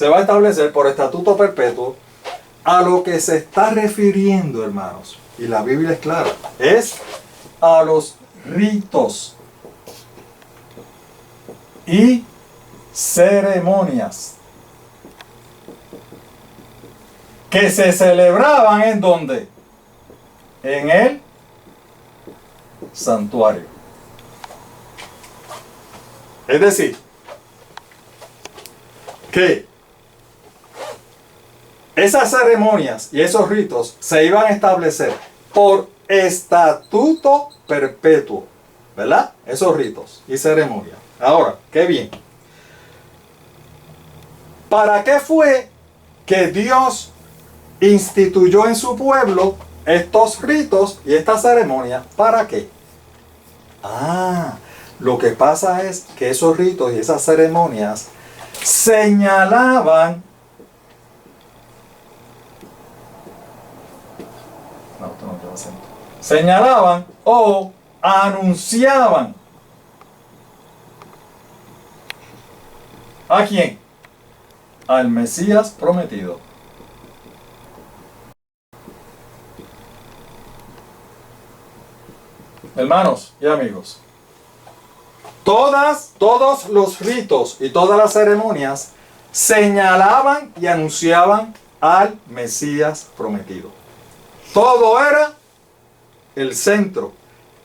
va a establecer por estatuto perpetuo, a lo que se está refiriendo, hermanos, y la Biblia es clara, es a los ritos y ceremonias que se celebraban ¿en dónde? En el santuario. Es decir, que esas ceremonias y esos ritos se iban a establecer por estatuto perpetuo, ¿verdad? Esos ritos y ceremonias. Ahora, qué bien. ¿Para qué fue que Dios instituyó en su pueblo estos ritos y estas ceremonias? ¿Para qué? Lo que pasa es que esos ritos y esas ceremonias señalaban o anunciaban ¿a quién? Al Mesías prometido. Hermanos y amigos, todos los ritos y todas las ceremonias señalaban y anunciaban al Mesías prometido. Todo era el centro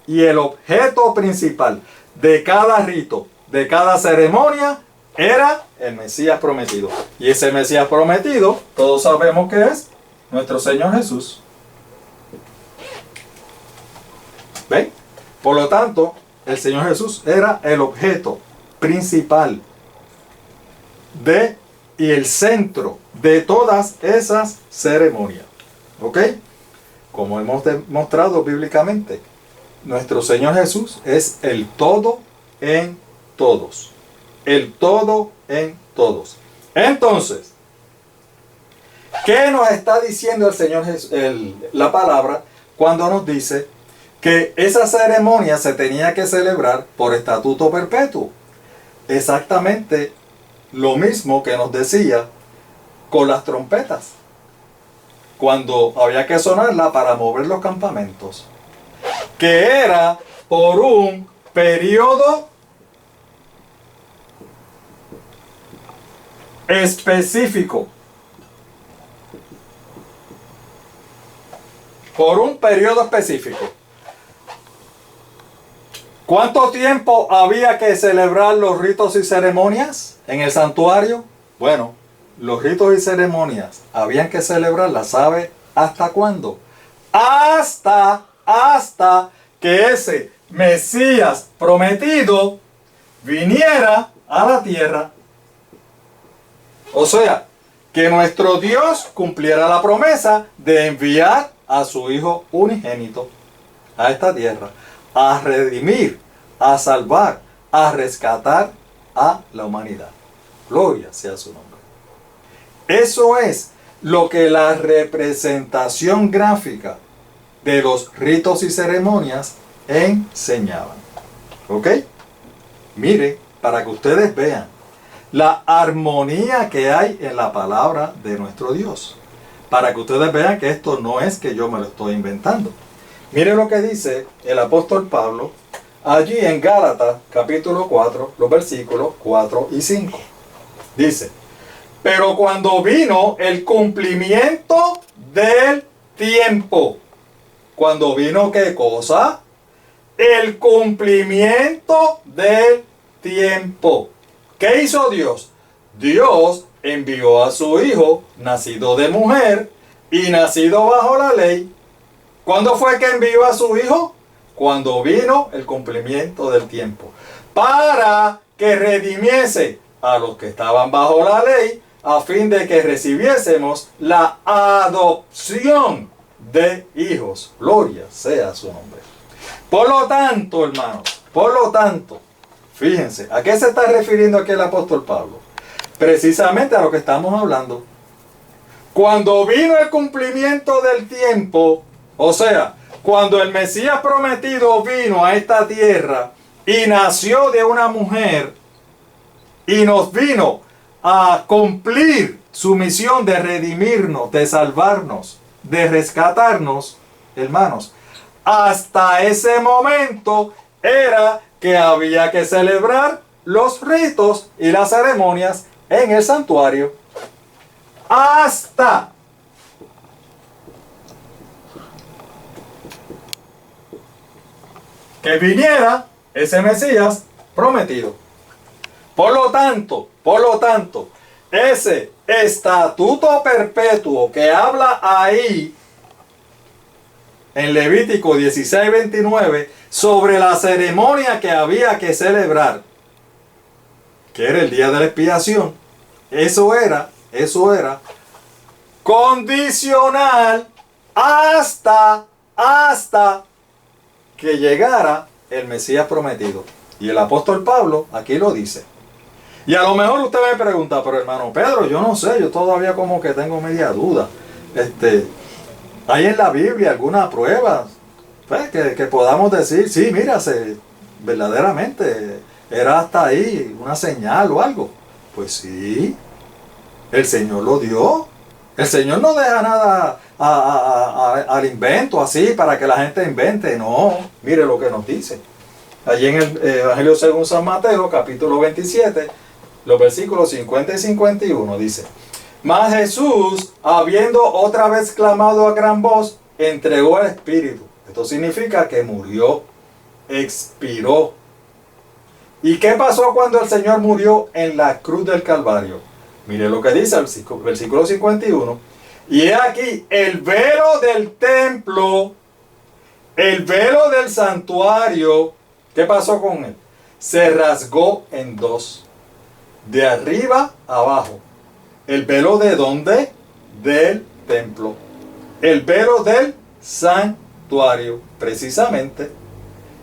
y el objeto principal de cada rito, de cada ceremonia, era el Mesías prometido. Y ese Mesías prometido, todos sabemos que es nuestro Señor Jesús. ¿Ven? Por lo tanto, el Señor Jesús era el objeto principal y el centro de todas esas ceremonias. ¿Ok? Como hemos demostrado bíblicamente, nuestro Señor Jesús es el todo en todos. El todo en todos. Entonces, ¿qué nos está diciendo el Señor Jesús, la palabra, cuando nos dice que esa ceremonia se tenía que celebrar por estatuto perpetuo? Exactamente lo mismo que nos decía con las trompetas, cuando había que sonarla para mover los campamentos, que era por un periodo específico. Por un periodo específico. ¿Cuánto tiempo había que celebrar los ritos y ceremonias en el santuario? Bueno, los ritos y ceremonias habían que celebrarlas, ¿sabe hasta cuándo? Hasta que ese Mesías prometido viniera a la tierra. O sea, que nuestro Dios cumpliera la promesa de enviar a su Hijo unigénito a esta tierra, a redimir, a salvar, a rescatar a la humanidad. Gloria sea su nombre. Eso es lo que la representación gráfica de los ritos y ceremonias enseñaban. ¿Ok? Mire, para que ustedes vean la armonía que hay en la palabra de nuestro Dios. Para que ustedes vean que esto no es que yo me lo estoy inventando. Mire lo que dice el apóstol Pablo allí en Gálatas capítulo 4, los versículos 4 y 5. Dice, pero cuando vino el cumplimiento del tiempo. ¿Cuando vino qué cosa? El cumplimiento del tiempo. ¿Qué hizo Dios? Dios envió a su Hijo, nacido de mujer y nacido bajo la ley. ¿Cuándo fue que envió a su Hijo? Cuando vino el cumplimiento del tiempo. Para que redimiese a los que estaban bajo la ley, a fin de que recibiésemos la adopción de hijos. Gloria sea su nombre. Por lo tanto, hermanos, Por lo tanto, fíjense, ¿a qué se está refiriendo aquí el apóstol Pablo? Precisamente a lo que estamos hablando. Cuando vino el cumplimiento del tiempo, o sea, cuando el Mesías prometido vino a esta tierra y nació de una mujer y nos vino a cumplir su misión de redimirnos, de salvarnos, de rescatarnos, hermanos, hasta ese momento era que había que celebrar los ritos y las ceremonias en el santuario. Hasta que viniera ese Mesías prometido. Por lo tanto, ese estatuto perpetuo que habla ahí en Levítico 16:29 sobre la ceremonia que había que celebrar, que era el día de la expiación, eso era condicional hasta que llegara el Mesías prometido. Y el apóstol Pablo aquí lo dice. Y a lo mejor usted me pregunta, pero hermano Pedro, yo no sé, yo todavía como que tengo media duda. ¿Hay en la Biblia alguna prueba pues, que podamos decir, sí, mira, verdaderamente era hasta ahí una señal o algo? Pues sí, el Señor lo dio. El Señor no deja nada al invento así para que la gente invente. No, mire lo que nos dice. Allí en el Evangelio según San Mateo, capítulo 27, los versículos 50 y 51 dice: Mas Jesús, habiendo otra vez clamado a gran voz, entregó el Espíritu. Esto significa que murió, expiró. ¿Y qué pasó cuando el Señor murió en la cruz del Calvario? Mire lo que dice el versículo 51. Y he aquí, el velo del templo, el velo del santuario, ¿qué pasó con él? Se rasgó en dos, de arriba a abajo. ¿El velo de dónde? Del templo. El velo del santuario, precisamente.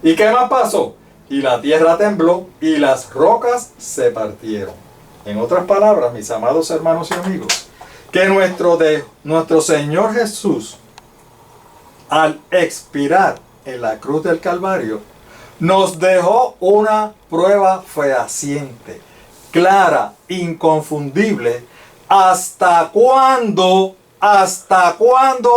¿Y qué más pasó? Y la tierra tembló y las rocas se partieron. En otras palabras, mis amados hermanos y amigos, que nuestro Señor Jesús, al expirar en la cruz del Calvario, nos dejó una prueba fehaciente, clara, inconfundible, hasta cuándo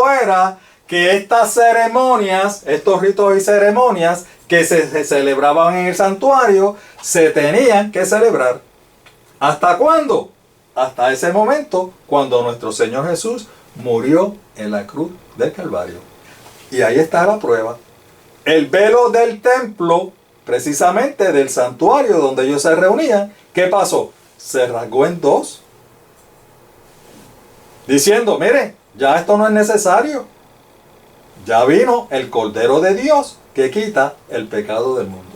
era que estas ceremonias, estos ritos y ceremonias que se celebraban en el santuario, se tenían que celebrar. ¿Hasta cuándo? Hasta ese momento, cuando nuestro Señor Jesús murió en la cruz del Calvario. Y ahí está la prueba. El velo del templo, precisamente del santuario donde ellos se reunían, ¿qué pasó? Se rasgó en dos. Diciendo, miren, ya esto no es necesario. Ya vino el Cordero de Dios que quita el pecado del mundo.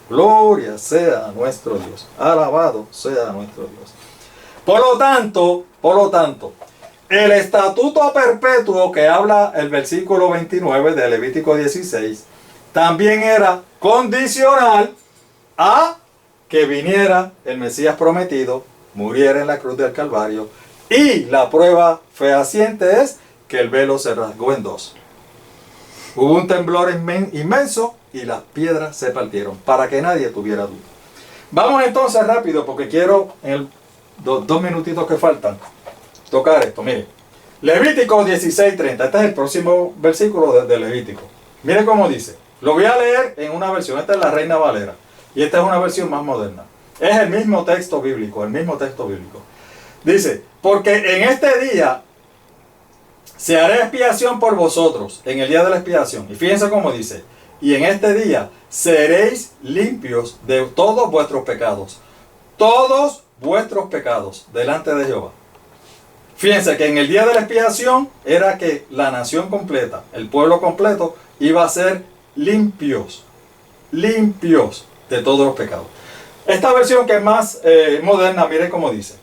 Gloria sea a nuestro Dios. Alabado sea nuestro Dios. Por lo tanto, el estatuto perpetuo que habla el versículo 29 de Levítico 16, también era condicional a que viniera el Mesías prometido, muriera en la cruz del Calvario, y la prueba fehaciente es que el velo se rasgó en dos. Hubo un temblor inmenso y las piedras se partieron, para que nadie tuviera duda. Vamos entonces rápido, porque quiero en dos minutitos que faltan tocar esto. Mire, Levítico 16:30, este es el próximo versículo de Levítico. Mire cómo dice. Lo voy a leer en una versión, esta es la Reina Valera, y esta es una versión más moderna. Es el mismo texto bíblico, Dice, porque en este día se hará expiación por vosotros, en el día de la expiación. Y fíjense cómo dice, y en este día seréis limpios de todos vuestros pecados delante de Jehová. Fíjense que en el día de la expiación era que la nación completa, el pueblo completo, iba a ser limpios de todos los pecados. Esta versión que es más moderna, miren cómo dice.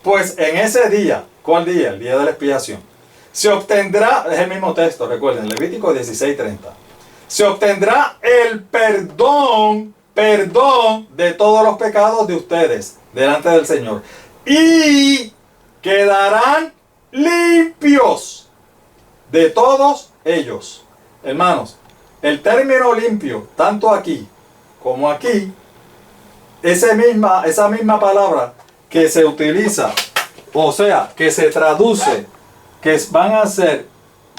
Pues en ese día, ¿cuál día? El día de la expiación. Se obtendrá, es el mismo texto, recuerden, Levítico 16:30. Se obtendrá el perdón perdón de todos los pecados de ustedes delante del Señor. Y quedarán limpios de todos ellos. Hermanos, el término limpio, tanto aquí como aquí, esa misma palabra que se utiliza, o sea, que se traduce, que van a ser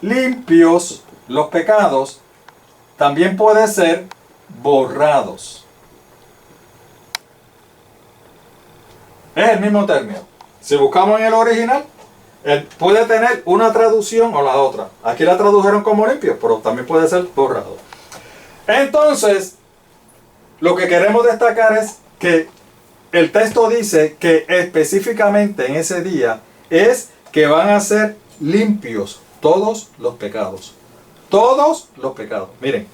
limpios los pecados, también puede ser borrados. Es el mismo término. Si buscamos en el original, puede tener una traducción o la otra. Aquí la tradujeron como limpio, pero también puede ser borrado. Entonces, lo que queremos destacar es que el texto dice que específicamente en ese día es que van a ser limpios todos los pecados. Todos los pecados. Miren,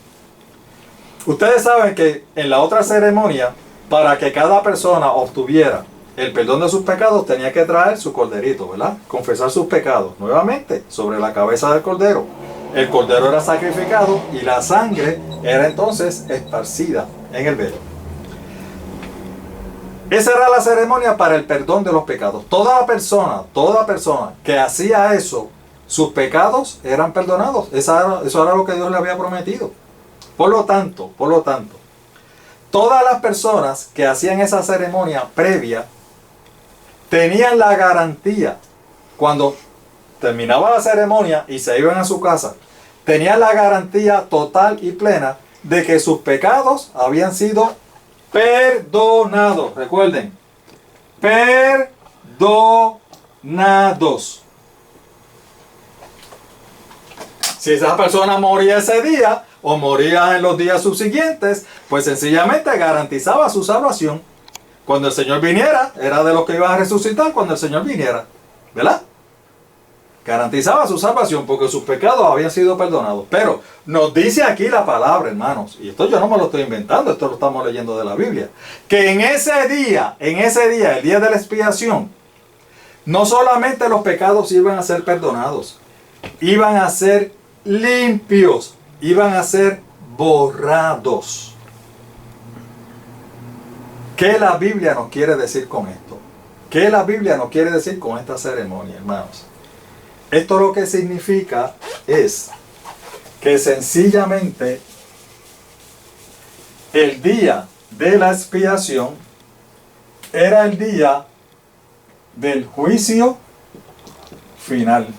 ustedes saben que en la otra ceremonia, para que cada persona obtuviera el perdón de sus pecados, tenía que traer su corderito, ¿verdad? Confesar sus pecados nuevamente sobre la cabeza del cordero. El cordero era sacrificado y la sangre era entonces esparcida en el velo. Esa era la ceremonia para el perdón de los pecados. Toda persona que hacía eso, sus pecados eran perdonados. Eso era lo que Dios le había prometido. Por lo tanto, todas las personas que hacían esa ceremonia previa tenían la garantía, cuando terminaba la ceremonia y se iban a su casa, tenían la garantía total y plena de que sus pecados habían sido perdonados. Recuerden, perdonados. Si esa persona moría ese día o moría en los días subsiguientes, pues sencillamente garantizaba su salvación. Cuando el Señor viniera, era de los que iban a resucitar cuando el Señor viniera, ¿verdad? Garantizaba su salvación porque sus pecados habían sido perdonados. Pero nos dice aquí la palabra, hermanos, y esto yo no me lo estoy inventando, esto lo estamos leyendo de la Biblia, que en ese día, el día de la expiación, no solamente los pecados iban a ser perdonados, iban a ser limpios, iban a ser borrados. ¿Qué la Biblia nos quiere decir con esto? ¿Qué la Biblia nos quiere decir con esta ceremonia, hermanos? Esto lo que significa es que sencillamente el día de la expiación era el día del juicio final.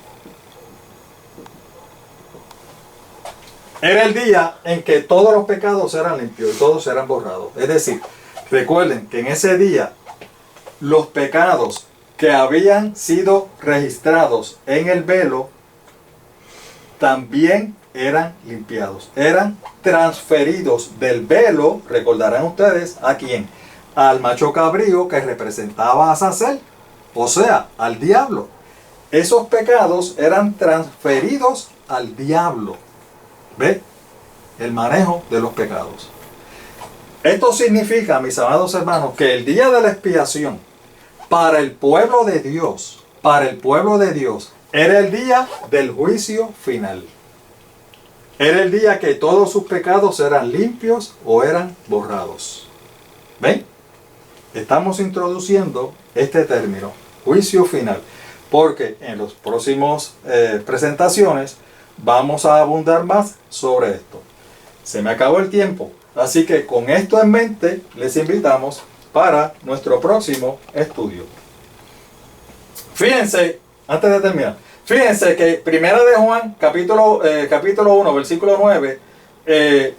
Era el día en que todos los pecados eran limpios y todos eran borrados. Es decir, recuerden que en ese día los pecados que habían sido registrados en el velo también eran limpiados, eran transferidos del velo, recordarán ustedes, ¿a quién? Al macho cabrío que representaba a Azazel, o sea, al diablo. Esos pecados eran transferidos al diablo. ¿Ve? El manejo de los pecados. Esto significa, mis amados hermanos, que el día de la expiación para el pueblo de Dios, era el día del juicio final. Era el día que todos sus pecados eran limpios o eran borrados. ¿Ven? Estamos introduciendo este término, juicio final, porque en las próximas presentaciones vamos a abundar más sobre esto. Se me acabó el tiempo, así que con esto en mente les invitamos para nuestro próximo estudio. Fíjense, antes de terminar, fíjense que Primera de Juan, capítulo 1, versículo 9, el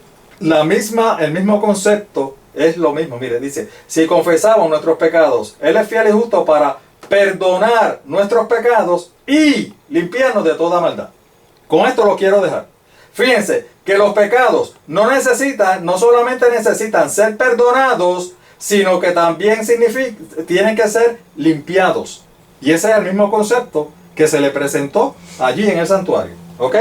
mismo concepto es lo mismo. Mire, dice, si confesamos nuestros pecados, Él es fiel y justo para perdonar nuestros pecados y limpiarnos de toda maldad. Con esto lo quiero dejar. Fíjense que los pecados no solamente necesitan ser perdonados, sino que también tienen que ser limpiados. Y ese es el mismo concepto que se le presentó allí en el santuario. ¿Ok?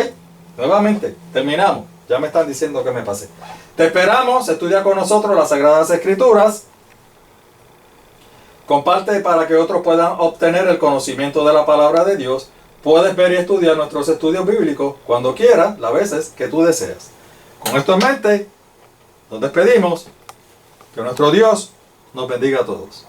Nuevamente, terminamos. Ya me están diciendo que me pasé. Te esperamos, estudia con nosotros las Sagradas Escrituras. Comparte para que otros puedan obtener el conocimiento de la palabra de Dios. Puedes ver y estudiar nuestros estudios bíblicos cuando quieras, las veces que tú deseas. Con esto en mente, nos despedimos. Que nuestro Dios nos bendiga a todos.